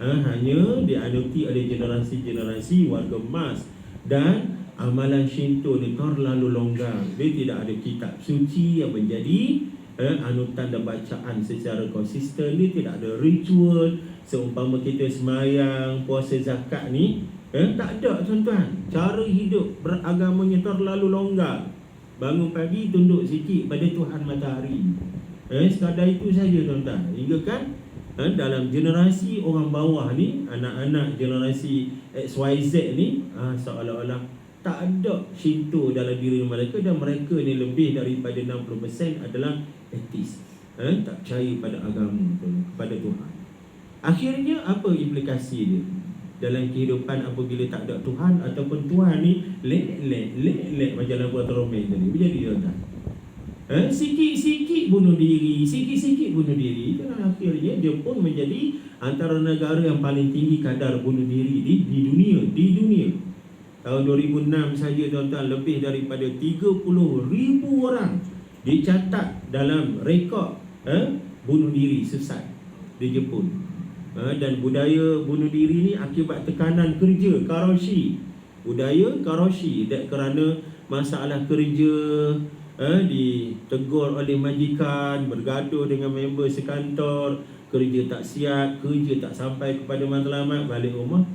Hanya dianuti oleh generasi-generasi warga emas. Dan amalan Shinto ni terlalu longgar. Dia tidak ada kitab suci yang menjadi anutan dan bacaan secara konsisten. Dia tidak ada ritual. Seumpama kita semayang, puasa, zakat ni, tak ada, tuan-tuan. Cara hidup beragamanya terlalu longgar. Bangun pagi, tunduk sikit pada Tuhan Matahari. Sekadar itu saja, tuan-tuan. Hingga kan dalam generasi orang bawah ni, anak-anak generasi XYZ ni, seolah-olah tak ada Shinto dalam diri mereka. Dan mereka ni lebih daripada 60% adalah ateis, tak percaya pada agama, kepada Tuhan. Akhirnya apa implikasi dia? dalam kehidupan apabila tak ada Tuhan, ataupun Tuhan ni lek macam lagu Atromen tadi. Jadi tuan-tuan, sikit-sikit bunuh diri, itulah akhirnya dia pun menjadi antara negara yang paling tinggi kadar bunuh diri di dunia. Tahun 2006 saja tuan-tuan, lebih daripada 30,000 orang dicatat dalam rekod bunuh diri sesat di Jepun. Dan budaya bunuh diri ni akibat tekanan kerja karoshi. Budaya karoshi, kerana masalah kerja, ditegur oleh majikan, bergaduh dengan member sekantor, kerja tak siap, kerja tak sampai kepada matlamat, balik rumah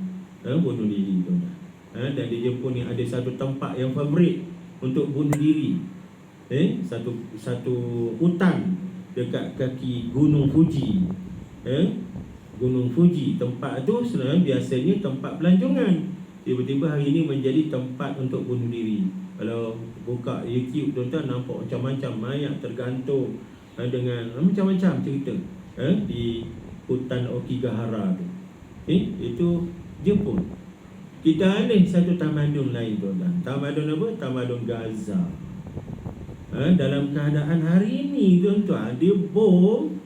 bunuh diri tuan-tuan. Dan di Jepun ni ada satu tempat yang favorit untuk bunuh diri, satu hutan dekat kaki Gunung Fuji. Gunung Fuji, tempat tu sebenarnya biasanya tempat pelancongan, tiba-tiba hari ini menjadi tempat untuk bunuh diri. Kalau buka YouTube tuan-tuan, nampak macam-macam mayat tergantung dengan macam-macam cerita di hutan Okigahara tu. Itu Jepun. Kita ada satu tamadun lain tuan-tuan. Tamadun apa? Tamadun Gaza. Dalam keadaan hari ini tuan-tuan, dia bom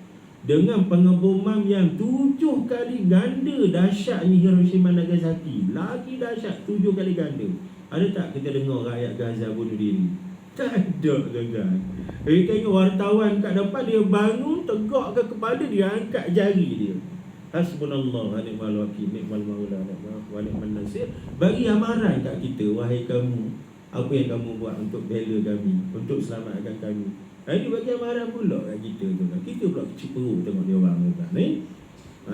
dengan pengeboman yang 7 kali ganda dahsyatnya Hiroshima Nagasaki. Lagi dahsyat 7 kali ganda. Ada tak kita dengar rakyat Gaza bunuh diri? Tak ada tuan-tuan. Tengok wartawan kat depan, dia bangun, tegakkan kepala, dia angkat jari dia. Hasbunallah wa ni'mal wakil, ni'mal maula wa ni'man nasir. Bagi amaran kat kita, wahai kamu, apa yang kamu buat untuk bela kami, untuk selamatkan kami. Ini bagi amaran pula kat kita tu. Kita pula kecil perut tengok dia orang tu.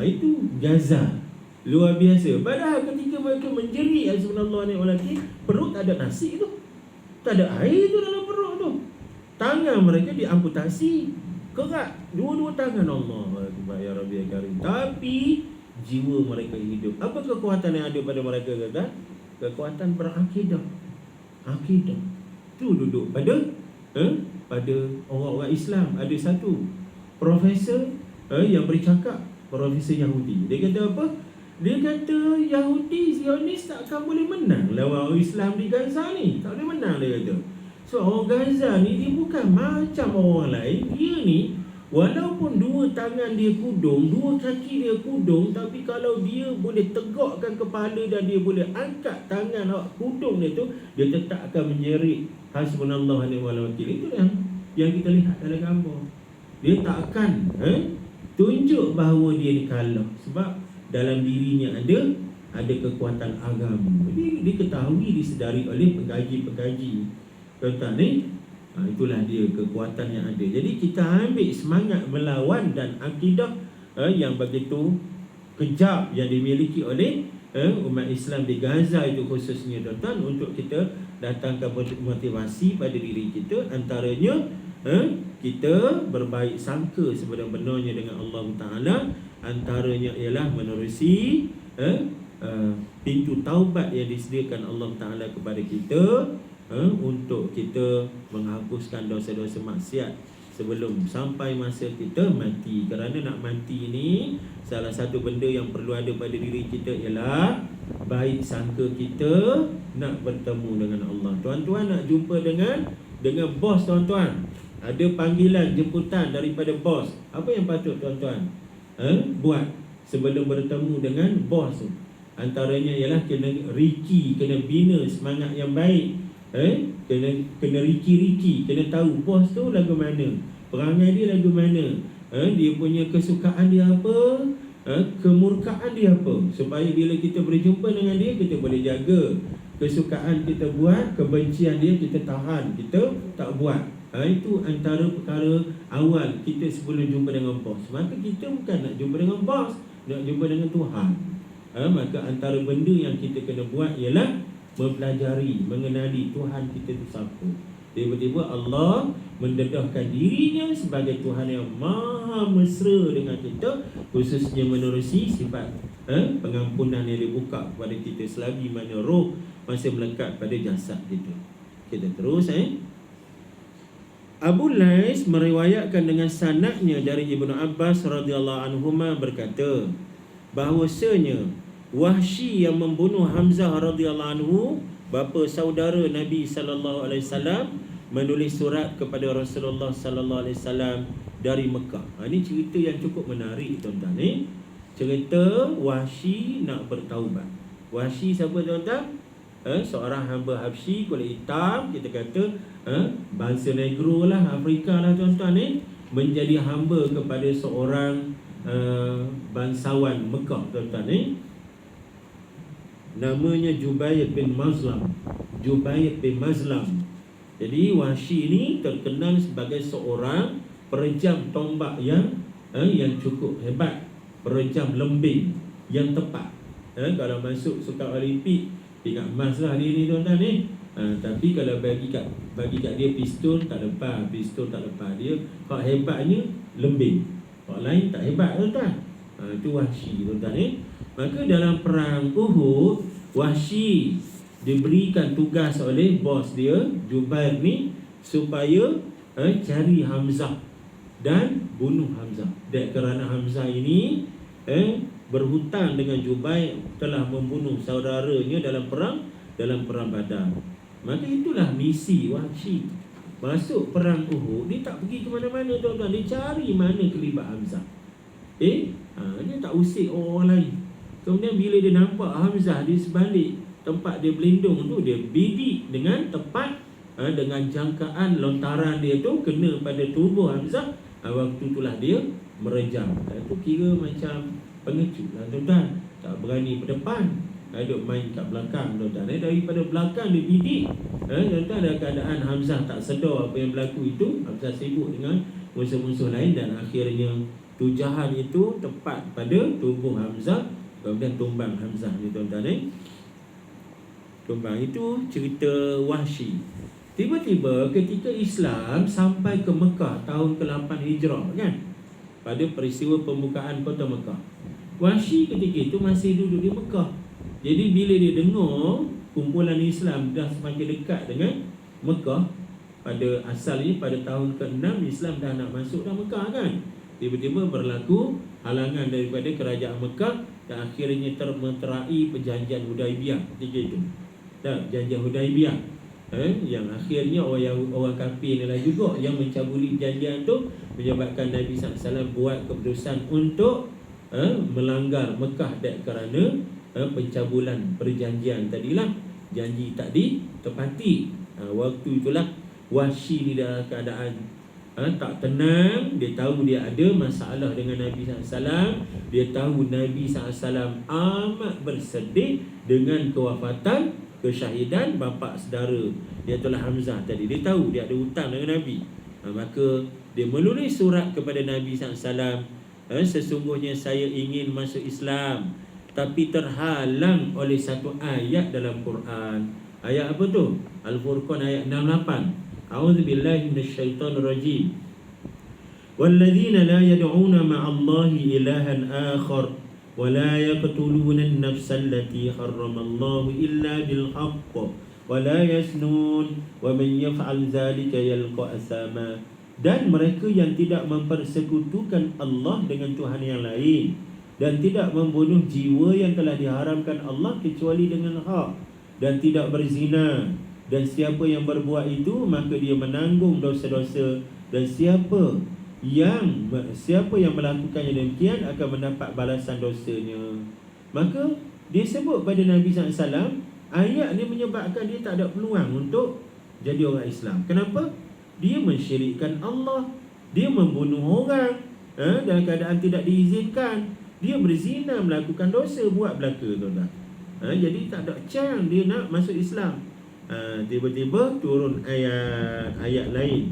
Itu Gaza. Luar biasa. Padahal ketika mereka menjerit Hasbunallah wa ni'mal wakil, perut tak ada nasi tu, tak ada air tu dalam perut tu. Tangan mereka diamputasi, kerat dua-dua tangan. Allah ya Rabbi ya Karim. Tapi jiwa mereka hidup. Apa kekuatan yang ada pada mereka kata? Kekuatan berakidah. Akidah tu duduk pada pada orang-orang Islam. Ada satu profesor yang bercakap, profesor Yahudi. Dia kata apa? Dia kata Yahudi Zionis takkan boleh menang lawan orang Islam di Gaza ni. Tak boleh menang, dia kata. So orang Gaza ni dia bukan macam orang lain. Dia ni walaupun dua tangan dia kudung, dua kaki dia kudung, tapi kalau dia boleh tegakkan kepala dan dia boleh angkat tangan kudung dia tu, dia tetap akan menjerit Hasbunallah wa ni'mal wakil. Itu yang kita lihat dalam gambar. Dia tak akan tunjuk bahawa dia ni kalah, sebab dalam dirinya ada kekuatan agama. Jadi diketahui, disedari oleh pengkaji-pengkaji. Tuan-tuan ni, itulah dia kekuatan yang ada. Jadi kita ambil semangat melawan dan akidah yang begitu kejam yang dimiliki oleh umat Islam di Gaza itu khususnya tuan-tuan, untuk kita datangkan motivasi pada diri kita. Antaranya kita berbaik sangka sebenar-benarnya dengan Allah Ta'ala. Antaranya ialah menerusi pintu taubat yang disediakan Allah Ta'ala kepada kita, untuk kita menghapuskan dosa-dosa maksiat sebelum sampai masa kita mati. Kerana nak mati ni, salah satu benda yang perlu ada pada diri kita ialah baik sangka kita nak bertemu dengan Allah. Tuan-tuan nak jumpa dengan bos tuan-tuan, ada panggilan jemputan daripada bos. Apa yang patut tuan-tuan buat sebelum bertemu dengan bos? Antaranya ialah kena riki, kena bina semangat yang baik. Kena riki-riki, kena tahu bos tu lagu mana, perangai dia lagu mana, dia punya kesukaan dia apa, kemurkaan dia apa, supaya bila kita berjumpa dengan dia, kita boleh jaga kesukaan kita buat, kebencian dia kita tahan, kita tak buat. Itu antara perkara awal kita sebelum jumpa dengan bos. Maka kita bukan nak jumpa dengan bos, nak jumpa dengan Tuhan. Maka antara benda yang kita kena buat ialah mempelajari, mengenali Tuhan kita itu siapa. Tiba-tiba Allah mendedahkan dirinya sebagai Tuhan yang maha mesra dengan kita, khususnya menerusi sifat pengampunan yang dibuka kepada kita selagi mana roh masih melekat pada jasad kita. Kita terus Abu Lais meriwayatkan dengan sanadnya dari Ibnu Abbas radhiyallahu anhuma berkata bahawasanya Wahsy yang membunuh Hamzah radhiyallahu anhu, bapa saudara Nabi sallallahu alaihi wasallam, menulis surat kepada Rasulullah sallallahu alaihi wasallam dari Mekah. Ini cerita yang cukup menarik tuan-tuan ni. Cerita Wahsy nak bertaubat. Wahsy siapa tuan-tuan? Seorang hamba Habsyi kulit hitam, kita kata bangsa Negro lah, Afrika lah tuan-tuan ni, menjadi hamba kepada seorang bangsawan Mekah tuan-tuan ni. Namanya Jubair bin Mazlam. Jubair bin Mazlam. Jadi Wahsy ni terkenal sebagai seorang perejam tombak yang cukup hebat, perejam lembing yang tepat. Kalau masuk sukan Olimpik, ingat emas lah dia ni tuan-tuan ni. Tapi kalau bagi kat dia pistol tak lepas, dia. Kalau hebatnya lembing, kalau lain tak hebat tuan-tuan. Itu Wahsy tuan-tuan ni. Maka dalam perang Uhud, Wahsy diberikan tugas oleh bos dia Jubair ni supaya cari Hamzah dan bunuh Hamzah. Dan kerana Hamzah ini berhutang dengan Jubair, telah membunuh saudaranya dalam perang Badar. Maka itulah misi Wahsy. Masuk perang Uhud, dia tak pergi ke mana-mana tuan-tuan, dia cari mana kelibat Hamzah. Dia tak usik orang lain. Kemudian bila dia nampak Hamzah di sebalik tempat dia berlindung tu, dia bidik dengan tepat, dengan jangkaan lontaran dia tu kena pada tubuh Hamzah. Waktu itulah dia merejam. Itu kira macam pengecut lah tuan-tuan. Tak berani ke depan, duduk main kat belakang tuan-tuan. Daripada belakang dia bidik, tuan-tuan, dalam keadaan Hamzah tak sedar apa yang berlaku itu. Hamzah sibuk dengan musuh-musuh lain, dan akhirnya tujahan itu tepat pada tubuh Hamzah. Kemudian tumbang Hamzah ni tuan-tuan ni. Tumbang. Itu cerita Wahsy. Tiba-tiba ketika Islam sampai ke Mekah tahun ke-8 Hijrah kan, pada peristiwa pembukaan kota Mekah, Wahsy ketika itu masih duduk di Mekah. Jadi bila dia dengar kumpulan Islam dah semakin dekat dengan Mekah, pada asalnya pada tahun ke-6 Islam dah nak masuk dah Mekah kan, tiba-tiba berlaku halangan daripada kerajaan Mekah, dan akhirnya termeterai perjanjian Hudaibiyah ketika itu. Perjanjian Hudaibiyah, yang akhirnya orang kafir inilah juga yang mencabuli perjanjian itu, menyebabkan Nabi SAW buat keputusan untuk melanggar Mekah kerana pencabulan perjanjian tadilah, janji tak ditepati. Waktu itulah Wahsy ni dalam keadaan tak tenang. Dia tahu dia ada masalah dengan Nabi SAW. Dia tahu Nabi SAW amat bersedih dengan kewafatan, kesyahidan bapa saudara dia, itulah Hamzah tadi. Dia tahu dia ada hutang dengan Nabi. Maka dia menulis surat kepada Nabi SAW, sesungguhnya saya ingin masuk Islam, tapi terhalang oleh satu ayat dalam Quran. Ayat apa tu? Al-Furqan ayat 68. A'udzubillahi minasyaitonirrajim. Walladzina la yad'una ma'allahi ilahan akhar wa la yaqtuluna an-nafsa allati harramallahu illa bil haqq wa la yasnun wa man yaf'al dzalika yalqa asama. Dan mereka yang tidak mempersekutukan Allah dengan Tuhan yang lain, dan tidak membunuh jiwa yang telah diharamkan Allah kecuali dengan hak, dan tidak berzina. Dan siapa yang berbuat itu, maka dia menanggung dosa-dosa, dan siapa yang melakukannya demikian akan mendapat balasan dosanya. Maka dia sebut pada Nabi SAW, ayat ni menyebabkan dia tak ada peluang untuk jadi orang Islam. Kenapa? Dia mensyirikkan Allah, dia membunuh orang dalam keadaan tidak diizinkan, dia berzina, melakukan dosa, buat belaka tuan-tuan. Jadi tak ada chance dia nak masuk Islam. Tiba-tiba turun ayat lain,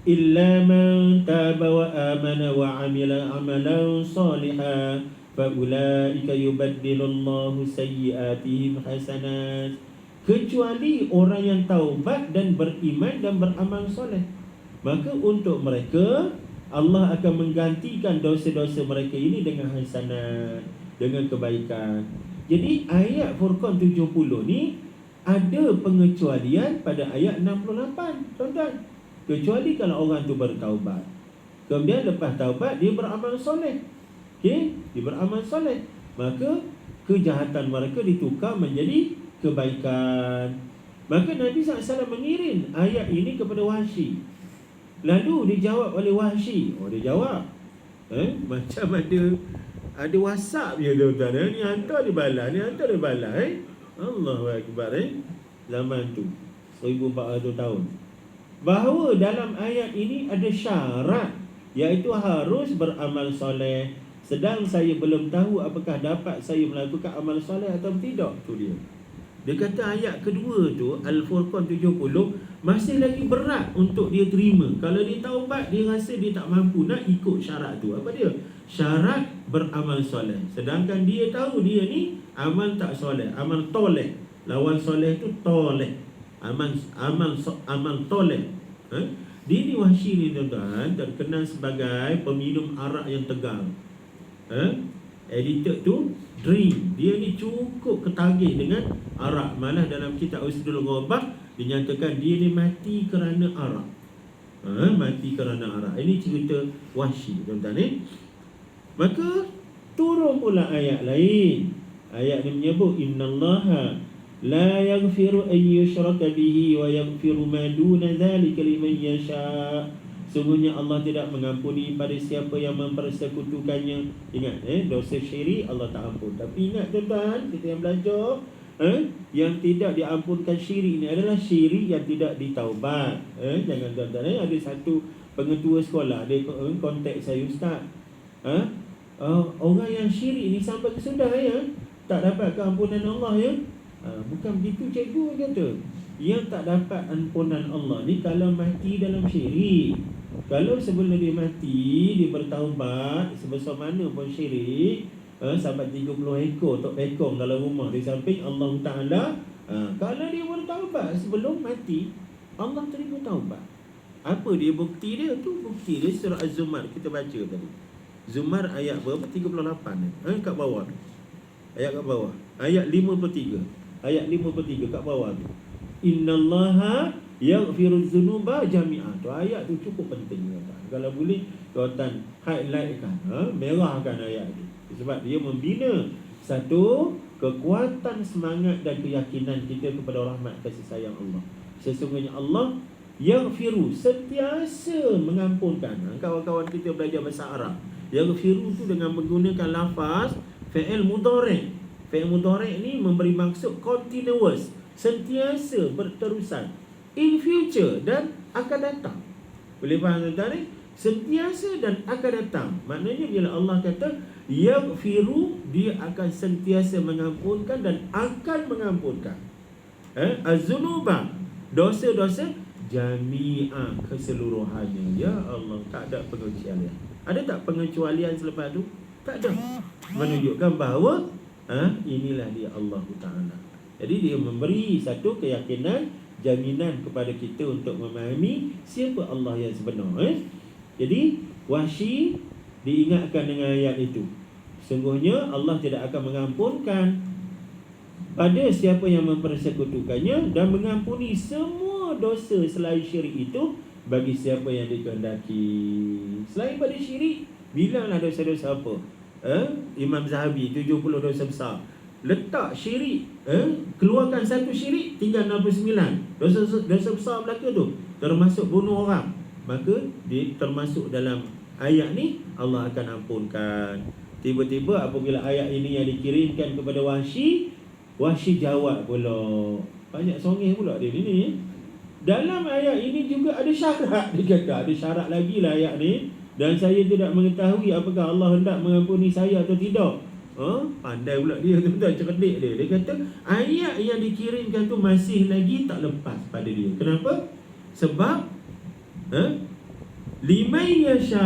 illa man taba wa amana wa amila amalan salihan fa ulaika yubaddilullahu sayyiatihim hasanat. Kecuali orang yang taubat dan beriman dan beramal soleh, maka untuk mereka Allah akan menggantikan dosa-dosa mereka ini dengan hasanat, dengan kebaikan. Jadi ayat Furqan 70 ni ada pengecualian pada ayat 68 tuan-tuan. Kecuali kalau orang tu bertaubat, kemudian lepas taubat dia beramal soleh, dia beramal soleh, maka kejahatan mereka ditukar menjadi kebaikan. Maka Nabi SAW mengirim ayat ini kepada Wahsy. Lalu dijawab oleh Wahsy. Dia jawab macam ada WhatsApp je tuan-tuan. Ni hantar dia balas, ni hantar dia balas. Allahu Akbar. Zaman tu 1400 tahun. Bahawa dalam ayat ini ada syarat, iaitu harus beramal soleh. Sedang saya belum tahu apakah dapat saya melakukan amal soleh atau tidak. Tu dia. Dia kata ayat kedua tu, Al-Furqan 70, masih lagi berat untuk dia terima. Kalau dia taubat, dia rasa dia tak mampu nak ikut syarat tu. Apa dia? Syarat beramal soleh. Sedangkan dia tahu dia ni amal tak soleh, amal toleh. Lawan soleh tu toleh. Amal toleh. Dia ni Wahsy ni tuan-tuan terkenal sebagai peminum arak yang tegang. Editor tu drink. Dia ni cukup ketagih dengan arak. Malah dalam kitab Usdul Ghabah dinyatakan dia ni mati kerana arak. Mati kerana arak. Ini cerita Wahsy tuan-tuan ni. Maka turun pula ayat lain. Ayat ni menyebut innallaha la yaghfiru an yushraka bihi wa yaghfiru ma duna dzalika liman yasha. Sungguhnya Allah tidak mengampuni pada siapa yang mempersekutukannya. Ingat, dosa syirik Allah tak ampun. Tapi ingat tuan-tuan, kita yang belajar, yang tidak diampunkan syirik ni adalah syirik yang tidak ditaubat. Jangan tuan-tuan, ada satu pengetua sekolah, dia kontak saya, Ustaz, orang yang syirik ni sampai ke sudah tak dapat keampunan Allah ya. Bukan begitu cikgu kata. Yang tak dapat ampunan Allah ni kalau mati dalam syirik. Kalau sebelum dia mati, dia bertaubat sebesar mana pun syirik, sampai 30 ekor tok pekong dalam rumah di samping Allah Ta'ala, kalau dia bertaubat sebelum mati, Allah terima taubat. Apa dia bukti dia? Tu bukti dia surah Az-Zumar kita baca tadi. Zumar ayat berapa? 38 kat bawah. Ayat kat bawah. Ayat 53. Ayat 53 kat bawah tu. Innallaha yaghfiru dzunuba jami'ah. Tu ayat tu cukup penting tuan. Kalau boleh tuan highlightkan, merahkan ayat tu. Sebab dia membina satu kekuatan semangat dan keyakinan kita kepada rahmat kasih sayang Allah. Sesungguhnya Allah yaghfiru, sentiasa mengampunkan. Kawan-kawan kita belajar bahasa Arab. Yaghfiru tu dengan menggunakan lafaz fi'il mudhari'. Fi'il mudhari' ni memberi maksud continuous, sentiasa, berterusan, in future dan akan datang. Boleh faham tuan-tuan ni? Sentiasa dan akan datang. Maknanya bila Allah kata yaghfiru, dia akan sentiasa mengampunkan dan akan mengampunkan. Az-zunuba, dosa-dosa jami'ah, keseluruhannya. Ya Allah, tak ada pengecualian. Ada tak pengecualian selepas tu? Tak ada. Menunjukkan bahawa inilah dia Allah Ta'ala. Jadi dia memberi satu keyakinan, jaminan kepada kita untuk memahami siapa Allah yang sebenar. Jadi Wahsy diingatkan dengan ayat itu. Sungguhnya Allah tidak akan mengampunkan pada siapa yang mempersekutukannya dan mengampuni semua dosa selain syirik itu bagi siapa yang dikehendaki. Selain pada syirik, bilanglah dosa-dosa apa? Imam Zahabi 70 dosa besar. Letak syirik, keluarkan satu syirik, tinggal 69. Dosa besar belaka tu, termasuk bunuh orang. Maka dia termasuk dalam ayat ni, Allah akan ampunkan. Tiba-tiba apabila ayat ini yang dikirimkan kepada Wahsy, Wahsy jawab pula. Banyak songeh pula dia ni. Dalam ayat ini juga ada syarat. Dia kata ada syarat lagi lah ayat ni. Dan saya tidak mengetahui apakah Allah hendak mengampuni saya atau tidak. Pandai pula dia, tuan-tuan, cerdik dia. Dia kata ayat yang dikirimkan tu masih lagi tak lepas pada dia. Kenapa? Sebab liman yasha,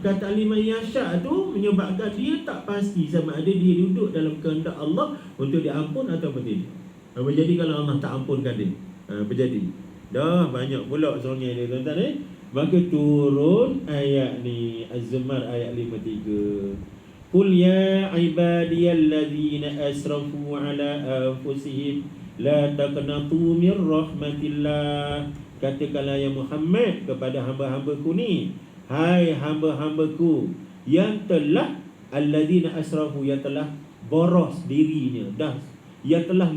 kata liman yasha tu menyebabkan dia tak pasti sama ada dia duduk dalam kehendak Allah untuk diampun atau tidak. Apa jadi kalau Allah tak ampunkan dia? Apa jadi? Dah banyak pula songnya dia, tuan-tuan. Maka turun ayat ni, Az-Zumar ayat 53. Qul ya ibadiyalladzina asrafu ala anfusihim la taqnatu min rahmatillah. Katakanlah ya Muhammad kepada hamba-hambaku ni, hai hamba-hambaku yang telah alladzina asrafu, yang telah boros dirinya, dah ia telah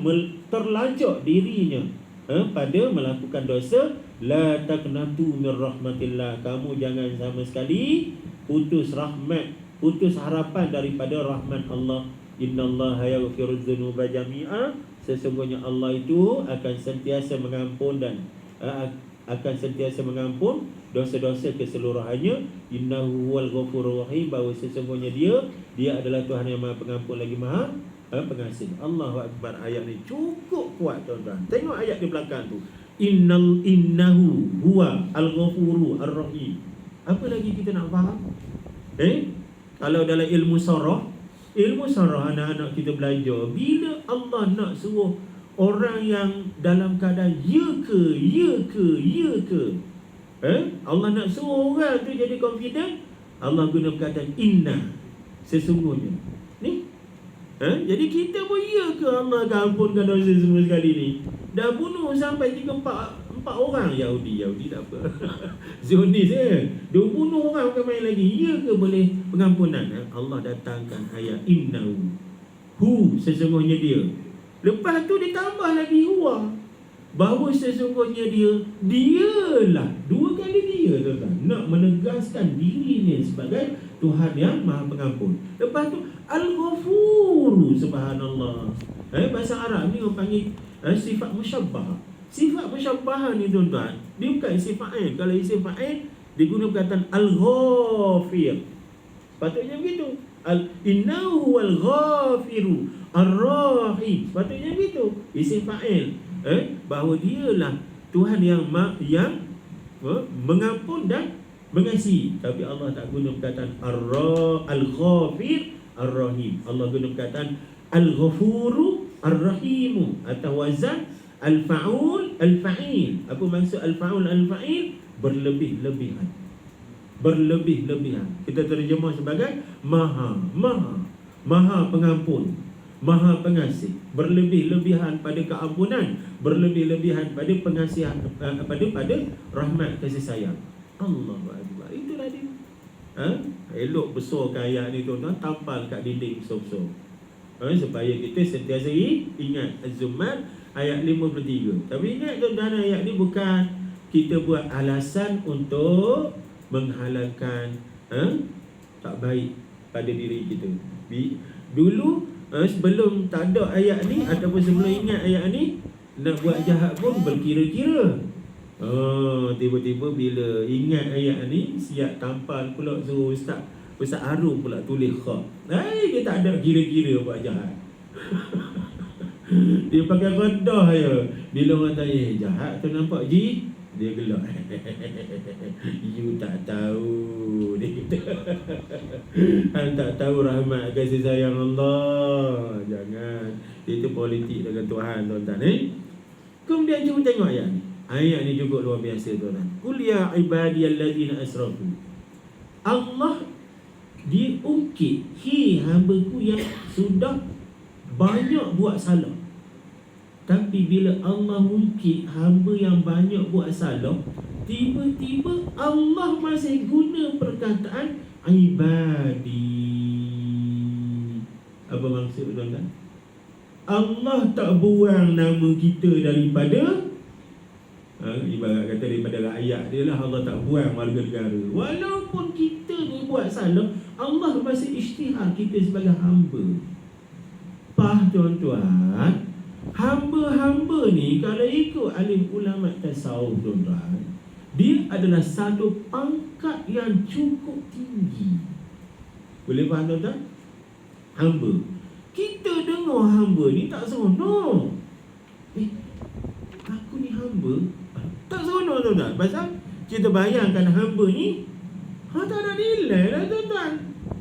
terlajak dirinya pada melakukan dosa. La taqnatu min rahmatillah, kamu jangan sama sekali putus harapan daripada rahmat Allah. Innallaha yaghfirudz dzunuba jami'a, sesungguhnya Allah itu akan sentiasa mengampun dan akan sentiasa mengampun dosa-dosa keseluruhannya. Innahu huwal ghafurur rahim, bahawa sesungguhnya dia adalah Tuhan yang Maha Pengampun lagi Maha Pengasih. Allahu Akbar. Ayat ni cukup kuat tuan-tuan. Tengok ayat di belakang tu. Innahu huwa al-ghafuru ar-rahim. Apa lagi kita nak faham? Kalau dalam ilmu sarah anak-anak kita belajar, bila Allah nak suruh orang yang dalam keadaan ya ke, Allah nak suruh orang tu jadi confident, Allah guna perkataan inna, sesungguhnya. Ni jadi kita pun ya ke Allah akan ampunkan dosa semua sekali ni. Dah bunuh sampai 3-4 orang Yahudi tak apa. Zionis dia bunuh orang bukan main lagi. Ya ke boleh pengampunan? Allah datangkan ayat innahu, sesungguhnya dia. Lepas tu ditambah lagi huwa, bahawa sesungguhnya dialah, 2 kali dia tuan-tuan, nak menegaskan dirinya sebagai Tuhan yang Maha Pengampun. Lepas tu Al-Ghafuru, subhanallah. Bahasa Arab ni orang panggil sifat musyabbah. Sifat musyabbah ni tuan-tuan, dia bukan isim fa'il. Kalau isim fa'il digunakan perkataan Al-Ghafir, patutnya begitu. Innahu wal-Ghafiru Ar-Rahim, patutnya begitu. Isim fa'il, bahawa dialah Tuhan yang mengampun dan mengasihi. Tapi Allah tak guna perkataan Al-Ghafir Ar-Rahim. Allah guna perkataan Al-Ghafuru Ar-Rahimu, atau wazan Al-Fa'ul Al-Fa'il. Apa maksud Al-Fa'ul Al-Fa'il? Berlebih-lebihan. Kita terjemah sebagai Maha Pengampun, Maha Pengasih. Berlebih-lebihan pada keampunan, berlebih-lebihan pada pengasihan, pada rahmat kasih sayang. Allahu Akbar. Itulah dia. Elok besarkan ayat ni tuan-tuan, tampal kat dinding besar-besar, supaya kita sentiasa ingat. Az-Zumar ayat 53. Tapi ingat tuan-tuan, ayat ni bukan kita buat alasan untuk menghalalkan tak baik pada diri kita. Dulu sebelum tak ada ayat ni, ataupun sebelum ingat ayat ni, nak buat jahat pun berkira-kira. Tiba-tiba bila ingat ayat ni, siap tampal pula suruh Ustaz Harum pula tulis kha. Dia tak ada kira-kira buat jahat. Dia pakai redah je. Bila orang tanya jahat tu nampak ji, dia gelak. You tak tahu, dia kata. Hang tak tahu rahmat kasih sayang Allah. Jangan. Itu politik dengan Tuhan tuan-tuan. Kemudian cuba tengok ayat ni. Ayat ni juga luar biasa tuan-tuan. Qul ya ibadiyallazina asrafu. Allah diungkit, hamba-Ku yang sudah banyak buat salah. Tapi bila Allah ungkit hamba yang banyak buat salah, tiba-tiba Allah masih guna perkataan ibadi. Apa maksud tuan-tuan? Allah tak buang nama kita daripada ibarat kata daripada rakyat dia lah. Allah tak buang warga negara. Walaupun kita ni buat salah, Allah masih isytihar kita sebagai hamba. Tuan-tuan, hamba-hamba ni kalau ikut alim ulama tasawuf tuan-tuan, dia adalah satu pangkat yang cukup tinggi. Boleh faham tuan-tuan? Hamba. Kita dengar hamba ni tak seronok. Aku ni hamba, tak seronok tuan-tuan. Pasal kita bayangkan hamba ni tak ada nilai lah tuan-tuan.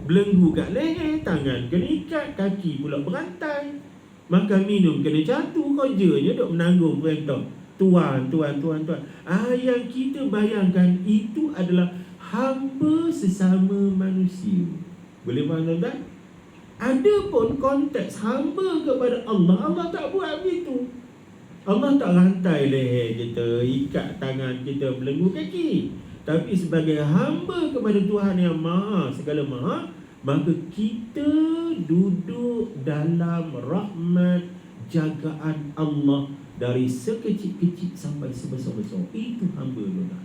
Belenggu kat leher, tangan kena ikat, kaki pula berantai, makan minum kena jatuh, kerjanya duk menanggung perintah Tuan. Yang kita bayangkan itu adalah hamba sesama manusia. Boleh faham tuan-tuan? Ada pun konteks hamba kepada Allah, Allah tak buat begitu. Allah tak rantai leher kita, ikat tangan kita, belenggu kaki. Tapi sebagai hamba kepada Tuhan yang Maha, segala Maha, maka kita duduk dalam rahmat jagaan Allah dari sekecil-kecil sampai sebesar-besar. Itu hamba tuan.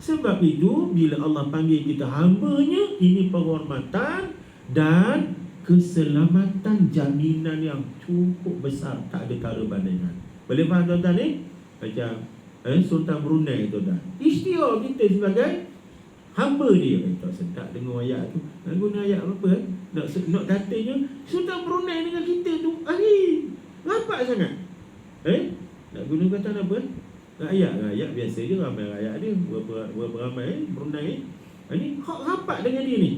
Sebab itu bila Allah panggil kita hambanya, ini penghormatan dan keselamatan, jaminan yang cukup besar, tak ada tara bandingan. Boleh faham tuan-tuan ni? Macam Sultan Brunei tuan-tuan, ikhtiar kita sebagai hamba dia. Tak sedap dengar ayat tu. Nak guna ayat apa? Nak katanya Sultan Brunei dengan kita tu rapat sangat. Nak guna kata apa? Ayat biasa je, ramai ayat dia. Berapa ramai Brunei ni rapat dengan dia ni,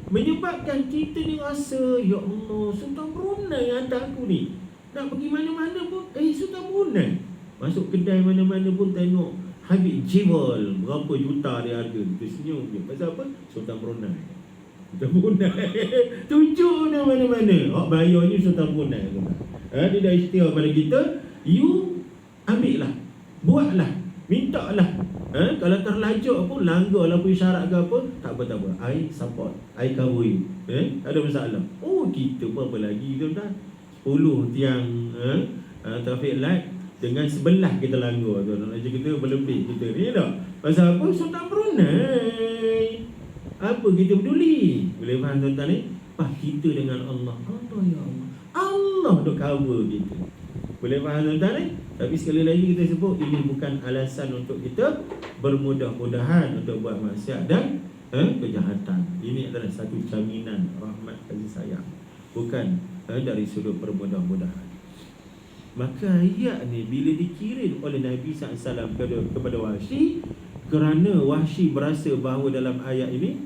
menyebabkan kita ni rasa, ya Allah, Sultan Brunei hantar aku ni. Nak pergi mana-mana pun Sultan Brunei. Masuk kedai mana-mana pun tengok Habib Jewel, berapa juta dia harga. Kita senyum je. Pasal apa? Sultan Brunei. Sultan Brunei tunjuk mana-mana. Bayarnya Sultan Brunei. Dia dah ikhtiar pada kita. You ambil lah, buatlah, minta lah. Kalau terlajak pun, langgar lah pun syarat ke apa, tak apa. I support, I cover you. Tak ada masalah. Kita pun apa lagi tuan-tuan, 10 tiang traffic light dengan 11 kita langgar tuan. Macam kita berlebih kita ni tak. Pasal apa? Sultan Brunei. Apa kita peduli? Boleh faham tuan-tuan ni? Kita dengan Allah. Allah ya Allah. Allah duk cover kita. Boleh faham tuan-tuan ni? Tapi sekali lagi kita sebut, ini bukan alasan untuk kita bermudah-mudahan untuk buat maksiat dan kejahatan. Ini adalah satu jaminan rahmat kasih sayang, bukan dari sudut bermudah-mudahan. Maka ayat ni bila dikirim oleh Nabi SAW kepada Wahsy, kerana Wahsy berasa bahawa dalam ayat ini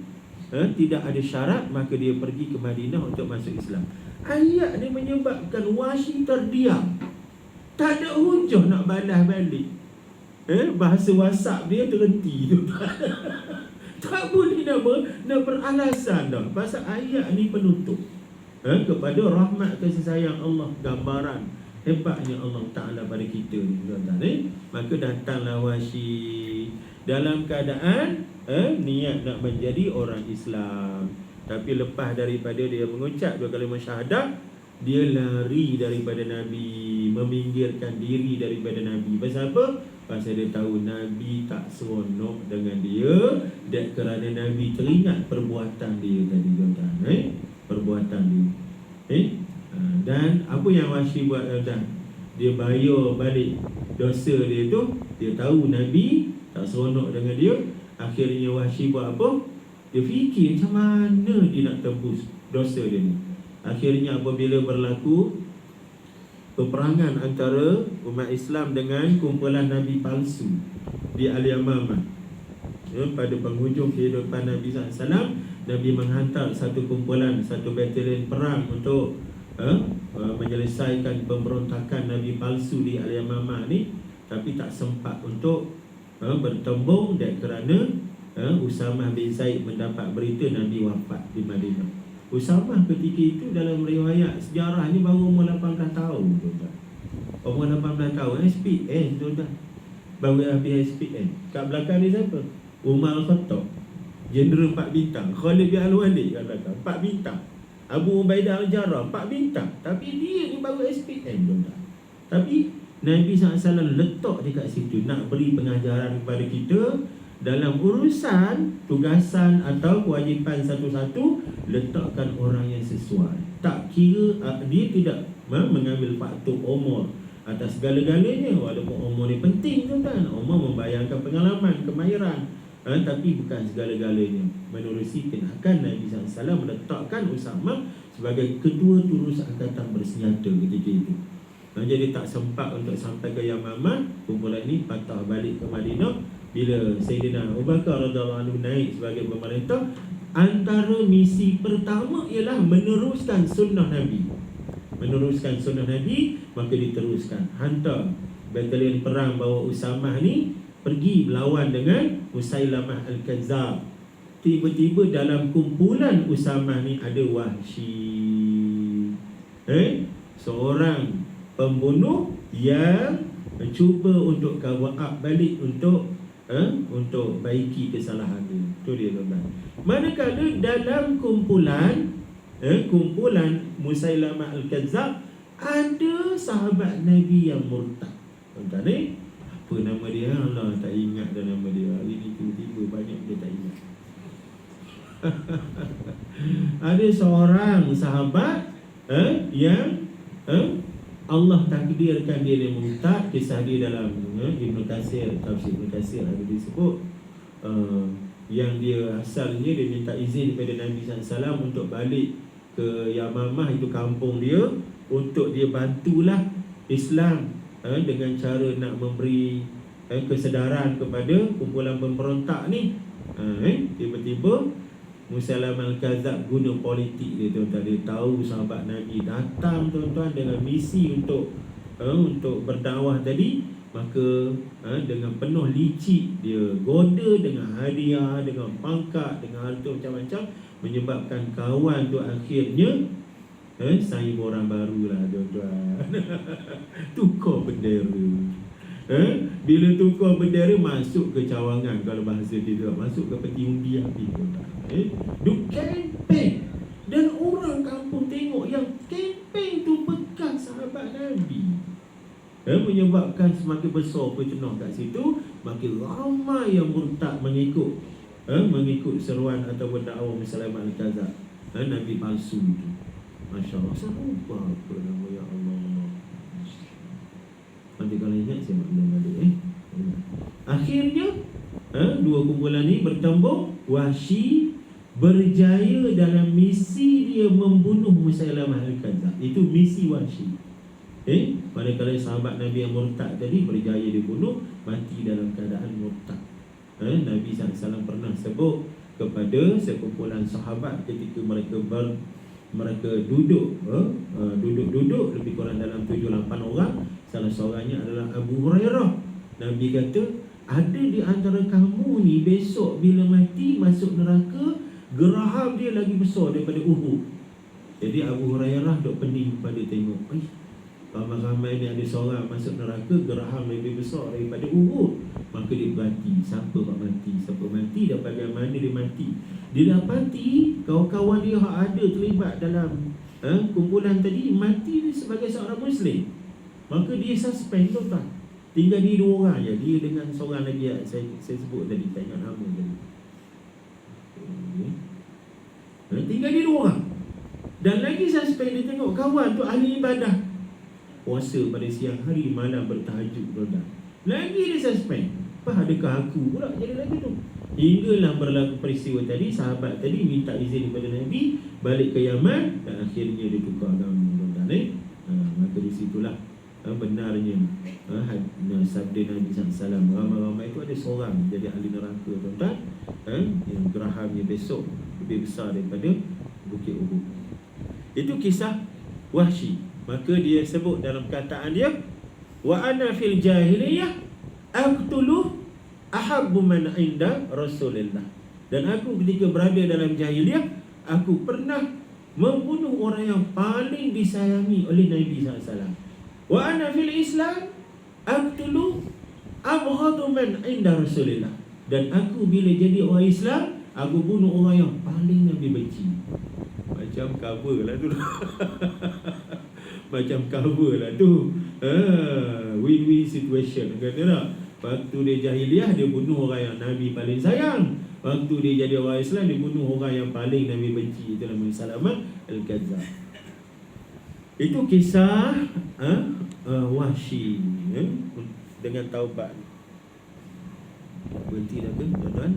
tidak ada syarat, maka dia pergi ke Madinah untuk masuk Islam. Ayat ni menyebabkan Wahsy terdiam, tak ada hujah nak balas balik. Bahasa WhatsApp dia terhenti tu. Tak boleh nak beralasan dah. Pasal ayat ni penutup kepada rahmat kasih sayang Allah, gambaran hebatnya Allah Ta'ala pada kita ni tuan-tuan. Maka datanglah Wahsy dalam keadaan niat nak menjadi orang Islam. Tapi lepas daripada dia mengucap 2 kalimah syahadah, dia lari daripada Nabi, meminggirkan diri daripada Nabi. Pasal apa? Pasal dia tahu Nabi tak seronok dengan dia, dan kerana Nabi teringat perbuatan dia tadi tuan-tuan. Perbuatan dia. Dan apa yang Wahsy buat tuan-tuan? Dia bayar balik dosa dia tu. Dia tahu Nabi tak seronok dengan dia. Akhirnya Wahsy buat apa? Dia fikir macam mana dia nak tebus dosa dia ni. Akhirnya apabila berlaku peperangan antara umat Islam dengan kumpulan Nabi palsu di Al-Yamamah, pada penghujung kehidupan Nabi SAW, Nabi menghantar satu kumpulan, satu batalion perang untuk menyelesaikan pemberontakan Nabi palsu di Al-Yamamah ni. Tapi tak sempat untuk bertembung, dan kerana Usamah bin Zaid mendapat berita Nabi wafat di Madinah. Usamah ketika itu dalam riwayat sejarahnya baru umur 18 tahun tuan-tuan. Umur 18 tahun SPN tuan-tuan. Baru habis SPN. Kat belakang ni siapa? Umar Al-Khattab, Jeneral 4 bintang. Khalid bin Al-Walid kat belakang 4 bintang. Abu Ubaidah Al-Jarrah 4 bintang. Tapi dia ni baru SPN tuan-tuan. Tapi Nabi SAW letak dekat situ nak beri pengajaran kepada kita dalam urusan tugasan atau kewajipan satu-satu. Letakkan orang yang sesuai. Tak kira dia tidak mengambil faktor umur atas segala-galanya. Walaupun umur ni penting tuan-tuan. Umur membayangkan pengalaman, kemahiran, tapi bukan segala-galanya. Menerusi tindakan Nabi SAW meletakkan Usamah sebagai ketua terus angkatan bersenjata ketika itu. Jadi tak sempat untuk sampai ke Yamamah. Kumpulan ini patah balik ke Madinah. Bila Sayyidina Abu Bakar radhiyallahu anhu naik sebagai pemerintah, antara misi pertama ialah meneruskan sunnah Nabi. Meneruskan sunnah Nabi, maka diteruskan. Hantar batalion perang bawa Usamah ni pergi berlawan dengan Musailamah Al-Kazzab. Tiba-tiba dalam kumpulan Usamah ni ada Wahsy, seorang pembunuh yang cuba untuk cover up balik, untuk untuk baiki kesalahan dia. Itu dia tuan-tuan. Manakala dalam kumpulan Musailamah Al-Kadzab ada sahabat Nabi yang murtad. Tuan-tuan apa nama dia? Allah tak ingat dah nama dia. Hari ni tiba-tiba banyak dia tak ingat. Ada seorang sahabat yang Allah takdirkan dia murtad. Kisah dia dalam Ibnu Katsir, tafsir Ibnu Katsir ada disebut yang dia asalnya dia minta izin kepada Nabi SAW untuk balik ke Yamamah, itu kampung dia, untuk dia bantulah Islam dengan cara nak memberi kesedaran kepada kumpulan pemberontak ni. Tiba-tiba Musailamah Al-Kadzab guna politik dia, tuan-tuan. Dia tahu sahabat Nabi datang, tuan-tuan, dengan misi untuk berdakwah tadi. Maka dengan penuh licik dia goda dengan hadiah, dengan pangkat, dengan harta macam-macam, menyebabkan kawan tu akhirnya saya orang baru lah, tuan-tuan. Tukar bendera. Bila tukar bendera, masuk ke cawangan, kalau bahasa dia tu, masuk ke peti undi api, tuan-tuan. Duk campaign. Dan orang kampung tengok yang campaign tu bekas sahabat Nabi. Menyebabkan semakin besar fitnah kat situ, makin ramai yang murtad mengikut seruan atau dakwah Musailamah Al-Kadzab, Nabi palsu itu. Masya Allah. Siapa apa nama ya Allah. Nanti kalau ingat saya maklum balik. Akhirnya dua kumpulan ni bertembung. Wahsy berjaya dalam misi dia membunuh Musailamah Al-Kadzab. Itu misi Wahsy. Manakala sahabat Nabi yang murtad tadi berjaya dibunuh, mati dalam keadaan murtad. Nabi SAW pernah sebut kepada sekumpulan sahabat ketika mereka duduk lebih kurang dalam 7-8 orang. Salah seorangnya adalah Abu Hurairah. Nabi kata, ada di antara kamu ni besok bila mati masuk neraka, geraham dia lagi besar daripada Uhud. Jadi Abu Hurairah duk pening pada tengok, ramai-ramai ni ada seorang masuk neraka, geraham lebih besar daripada Uhud. Maka dia berhati, siapa mati, daripada mana dia mati. Dia dapati kawan-kawan dia ada terlibat dalam kumpulan tadi, mati sebagai seorang Muslim. Maka dia suspend, tuan-tuan. Tinggal dia 2 orang je, dia dengan seorang lagi saya sebut tadi, tak ingat nama tadi. Tinggal dia 2 orang. Dan lagi suspend, dia tengok kawan tu ahli ibadah, puasa pada siang hari, malam bertahajud, tuan-tuan. Lagi dia suspend. Adakah aku pula jadi lagi tu? Hinggalah berlaku peristiwa tadi. Sahabat tadi minta izin kepada Nabi balik ke Yaman, dan akhirnya dia tukar agama, tuan-tuan. Maka di situlah benarnya sabda Nabi SAW, ramai-ramai itu ada seorang jadi ahli neraka, tuan-tuan, yang gerahamnya besok lebih besar daripada Bukit Uhud. Itu kisah Wahsy. Maka dia sebut dalam kataan dia, wa ana fil jahiliyah aqtulu ahabbu man inda Rasulillah. Dan aku ketika berada dalam jahiliyah, aku pernah membunuh orang yang paling disayangi oleh Nabi SAW. Wa ana fil Islam aqtulu abghadu man inda Rasulillah. Dan aku bila jadi orang Islam, aku bunuh orang yang paling Nabi benci. Macam cover lah tu. Macam cover lah tu. Win-win situation, kata tak? Waktu dia jahiliah, dia bunuh orang yang Nabi paling sayang. Waktu dia jadi orang Islam, dia bunuh orang yang paling Nabi benci. Itulah Musailamah Al-Kadzab. Itu kisah Wahsy dengan taubat. Berhenti dah ke, tuan-tuan?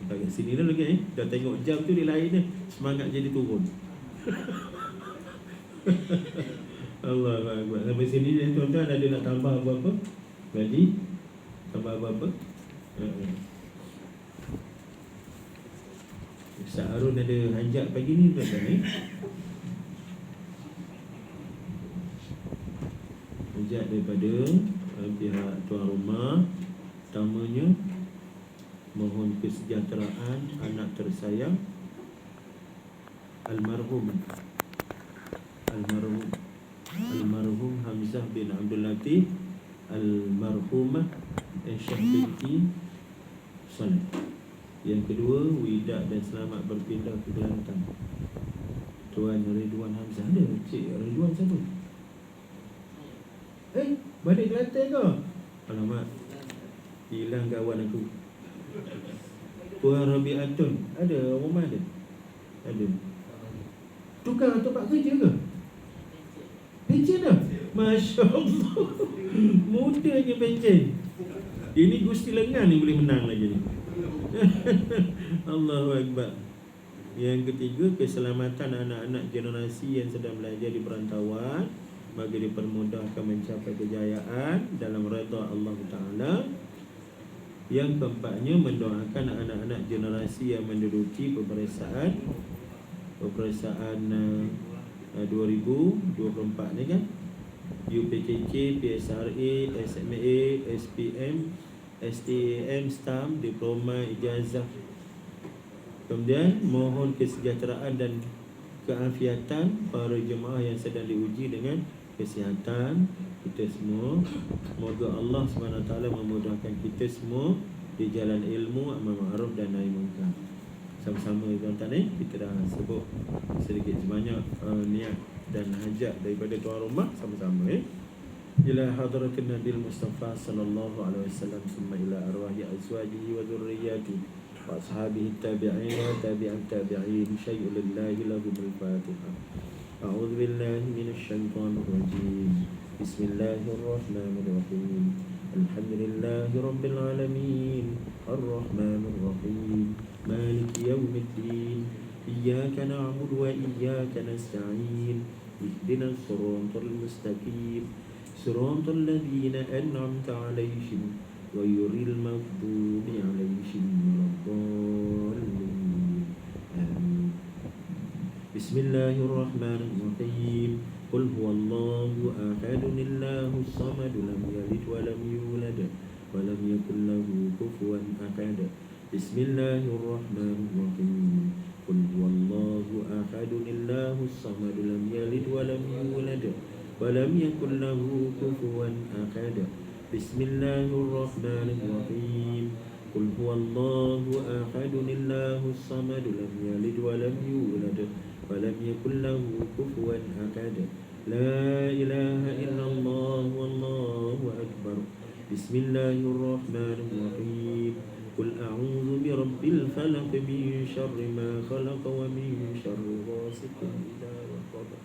Kita kat sini dah lagi. Dah tengok jam tu dia lain dah. Semangat jadi turun. Allah Akbar. Sampai sini tuan-tuan ada nak tambah apa-apa? Jadi tambah apa-apa? Ustaz Harun ada hajat pagi ni, tuan-tuan. Hajat daripada pihak tuan rumah. Pertamanya, mohon kesejahteraan anak tersayang almarhum Hamzah bin Abdul Latif, almarhumah Syekh binti Saleh. Yang kedua, Wida dan selamat berpindah ke Kelantan. Tuan Ridwan Hamzah. Ada Cik Ridwan siapa? Balik Kelantan ke? Alamak, hilang kawan aku. Tuan Rabi'atun. Ada orang mana? Ada. Tukar tempat kerja ke? Pencen dah? Masya Allah. Mudanya pencen. Ini Gusti Lengan ni boleh menang lagi ni. Allahu Akbar. Yang ketiga, keselamatan anak-anak generasi yang sedang belajar di perantauan bagi dipermudahkan mencapai kejayaan dalam redha Allah Ta'ala. Yang keempatnya, mendoakan anak-anak generasi yang menduduki peperiksaan 2024 ni kan, UPKK, PSRA, SMA, SPM, STAM, STAM, Diploma, Ijazah. Kemudian mohon kesejahteraan dan keafiatan para jemaah yang sedang diuji dengan kesihatan kita semua. Semoga Allah SWT memudahkan kita semua di jalan ilmu, amal ma'ruf dan nahi munkar. Sama-sama tuan-tuan kita dah sebut sedikit sebanyak niat dan hajat daripada tuan rumah sama-sama ila hadratin Nabil Mustafa sallallahu alaihi wasallam, summa ila arwahi azwajihi wa dzurriyyatihi wa ashabihi tabi'in wa tabi'at tabi'in syai'un lillahi lahumul Fatihah. A'udzu billahi minasy syaithanir rajim. Bismillahirrahmanirrahim. Alhamdulillahi rabbil alamin. Arrahmanir rahim. Maliki yaumiddin. Iyyaka na'budu wa iyyaka nasta'in. Ihdinas siratal mustaqim. Siratal ladzina an'amta 'alaihim ghairil maghdubi 'alaihim waladdallin. Amin. Bismillahirrahmanirrahim. Qul huwallahu ahadun Allahus samad lam yalid wa lam yulad wa lam yakul lahu kufuwan ahad. Bismillahirrahmanirrahim. Qul huwallahu ahadun Allahus samad lam yalid wa lam yulad wa lam yakul lahu kufuwan ahad. Bismillahirrahmanirrahim. Qul huwallahu ahadun Allahus samad lam yalid wa lam yulad wa lam yakul lahu kufuwan ahad. La ilaha illallah wallahu akbar. Bismillahirrahmanirrahim. Qul a'udzu birabbil falaq min syarri ma khalaq wa min syarri ghasiqin idza waqab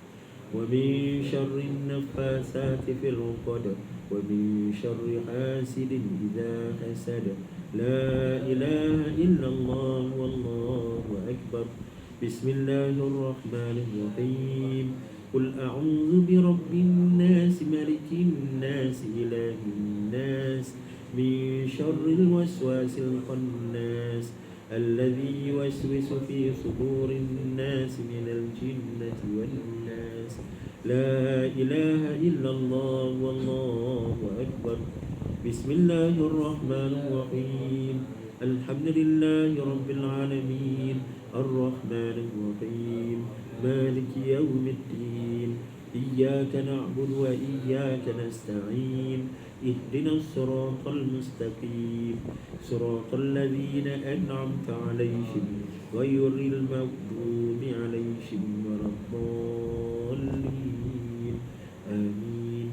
wa min syarri an-naffasati fil 'uqad wa min syarri hasidin idza hasad. La ilaha illallah wallahu akbar. Bismillahirrahmanirrahim. Qul a'udzu birabbin nas malikin nas ilahin nas min syarril waswasil khannas alladzi yuwaswisu fi sudurin nas minal jinnati wan nas. La ilaha illallah wallahu akbar. Bismillahirrahmanirrahim. Alhamdulillahi rabbil alamin. Ar-Rahmanir-Rahim. Maliki yaumiddin. Iyyaka na'budu wa iyyaka nasta'in. Ihdinas siratal mustaqim. Siratal ladzina an'amta 'alaihim ghairil maghdubi 'alaihim waladdallin. Amin.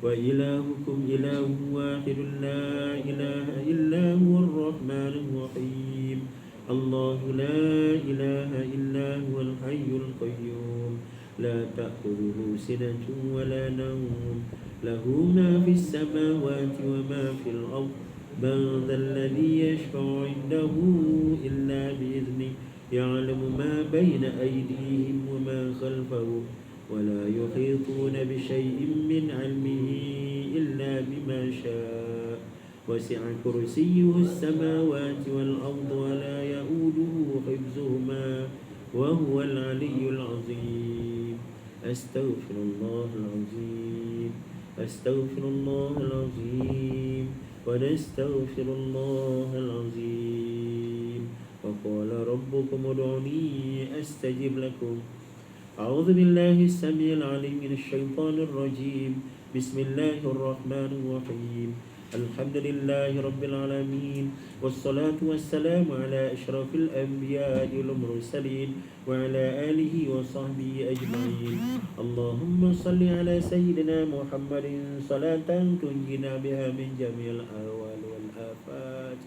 Wa ilahukum ilahun wahidun la ilaha illa huwar rahmanir rahim. Allahu la ilaha illa huwal hayyul qayyum. La ta'khudhuhu sinatun wa la nawm. Lahu ma fis samawati wa ma fil ardh. Man dhal ladzi yashfa'u 'indahu illa bi'idhnihi. Ya'lamu ma bayna aydihim wa ma khalfahum. Wa la yuhituna bi syai'in min 'ilmihi illa bima syaa'. وسع كرسيه السماوات والأرض ولا يؤوده حفظهما وهو العلي العظيم. أستغفر الله العظيم. أستغفر الله العظيم. ونستغفر الله العظيم. وقال ربكم ادعوني أستجب لكم. أعوذ بالله السميع العليم من الشيطان الرجيم. بسم الله الرحمن الرحيم. الحمد لله رب العالمين، والصلاة والسلام على أشرف الأنبياء والمرسلين وعلى آله وصحبه أجمعين. اللهم صل على سيدنا محمد صلاة تنجينا بها من جميع الأهوال والآفات،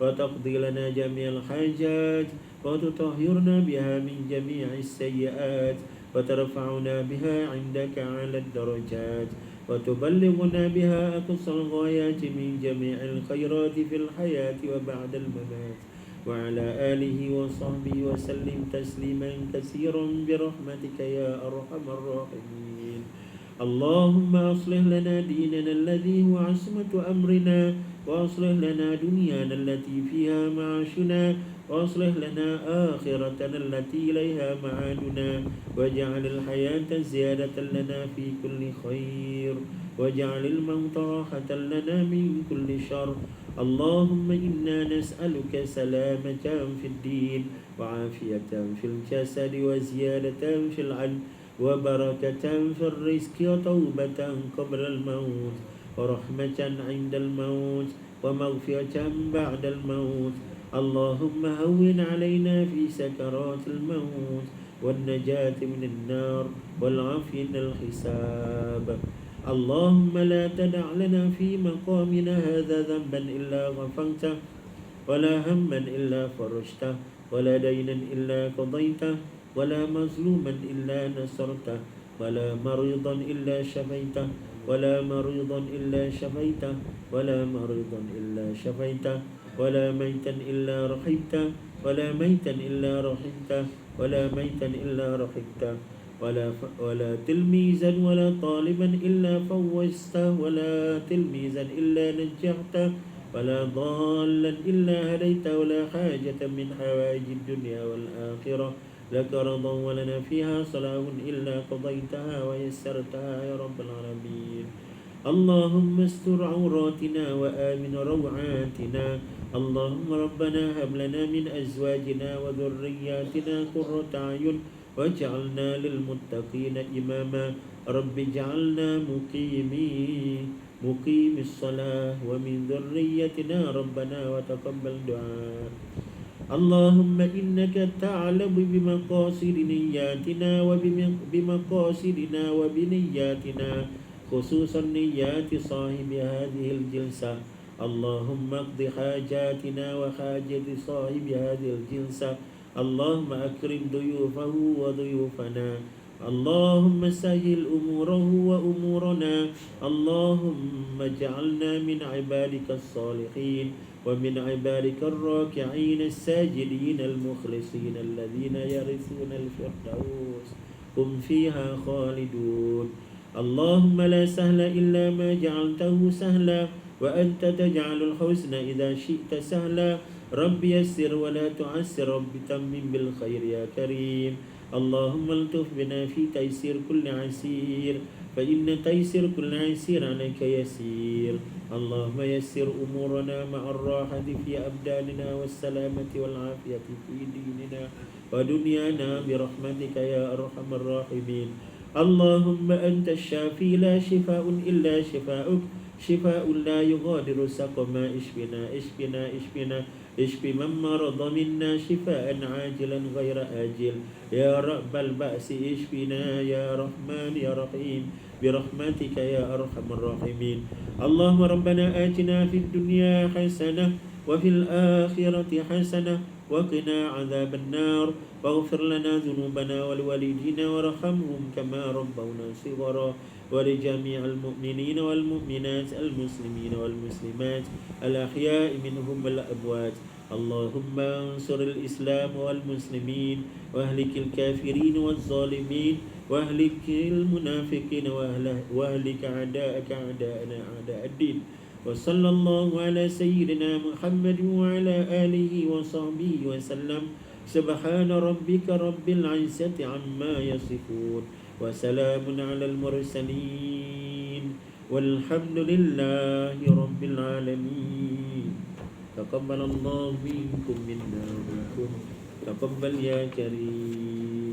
وتقضي لنا جميع الحاجات، وتطهرنا بها من جميع السيئات، وترفعنا بها عندك على الدرجات، وتبلغنا بها أقصى الغايات من جميع الخيرات في الحياة وبعد الممات، وعلى آله وصحبه وسلم تسليما كثيرا برحمتك يا أرحم الراحمين. اللهم أصلح لنا ديننا الذي هو عصمة أمرنا، وأصلح لنا دنيانا التي فيها معاشنا، وأصلح لنا آخرتنا التي إليها معادنا، واجعل الحياة زيادة لنا في كل خير، واجعل الموت راحة لنا من كل شر. اللهم إنا نسألك سلامة في الدين، وعافية في الجسد، وزيادة في العلم، وبركة في الرزق، وتوبة قبل الموت، ورحمة عند الموت، ومغفرة بعد الموت. اللهم هون علينا في سكرات الموت، والنجاة من النار، والعافية من الحساب. اللهم لا تدع لنا في مقامنا هذا ذنبا إلا غفرته، ولا هما إلا فرجته، ولا دينا إلا قضيته، ولا مظلوما إلا نصرته، ولا مريضا إلا شفيته، ولا مريضا إلا شفيته، ولا مريضا إلا شفيته، ولا ميتا إلا رحمته، ولا ميتا إلا رحمته، ولا ميتا إلا رحمته، ولا تلميذا ولا طالبا إلا فوزته، ولا تلميذا إلا نجحته، ولا ضالا إلا هديته، ولا حاجة من حوائج الدنيا والآخرة لك رضا ولنا فيها صلاح إلا قضيتها ويسرتها يا رب العالمين. اللهم استر عوراتنا وآمن روعاتنا. اللهم ربنا هب لنا من أزواجنا وذرياتنا قرة أعين واجعلنا للمتقين إماما. رب اجعلنا مقيم الصلاة ومن ذريتنا ربنا وتقبل دعاء. اللهم إنك تعلم بمقاصد نياتنا وبمقاصدنا وبنياتنا، خصوصا نيات صاحب هذه الجلسة. اللهم اقض حاجاتنا وحاجة صاحب هذه الجلسة. اللهم أكرم ضيوفه وضيوفنا. اللهم سهل أموره وأمورنا. اللهم اجعلنا من عبادك الصالحين، ومن عبادك الراكعين الساجدين المخلصين الذين يرثون الفردوس هم فيها خالدون. اللهم لا سهل إلا ما جعلته سهلا، وأنت تجعل الحزن إذا شئت سهلا. رب يسر ولا تعسر، رب تمم بالخير يا كريم. اللهم الطف بنا في تيسير كل عسير، فإن تيسير كل عسير عليك يسير. اللهم يسر أمورنا مع الراحة في أبداننا والسلامة والعافية في ديننا ودنيانا برحمتك يا أرحم الراحمين. اللهم أنت الشافي لا شفاء إلا شفاؤك، شفاء لا يغادر سقما. اشفنا اشفنا اشفنا، اشف من مرض منا شفاء عاجلا غير آجل يا رب البأس. اشفنا يا رحمن يا رحيم برحمتك يا أرحم الراحمين. اللهم ربنا آتنا في الدنيا حسنة وفي الآخرة حسنة وقنا عذاب النار، واغفر لنا ذنوبنا ولوالدينا وارحمهم كما ربونا صغرا، ولجميع المؤمنين والمؤمنات المسلمين والمسلمات الأحياء منهم والأموات. اللهم انصر الإسلام والمسلمين، واهلك الكافرين والظالمين، واهلك المنافقين، واهلك أعداءك أعداءنا أعداء الدين. وصلى الله على سيدنا محمد وعلى آله وصحبه وسلم. سبحان ربك رب العزة عما يصفون، وسلام على المرسلين، والحمد لله رب العالمين. تقبل الله منكم منا ومنكم، تقبل يا كريم.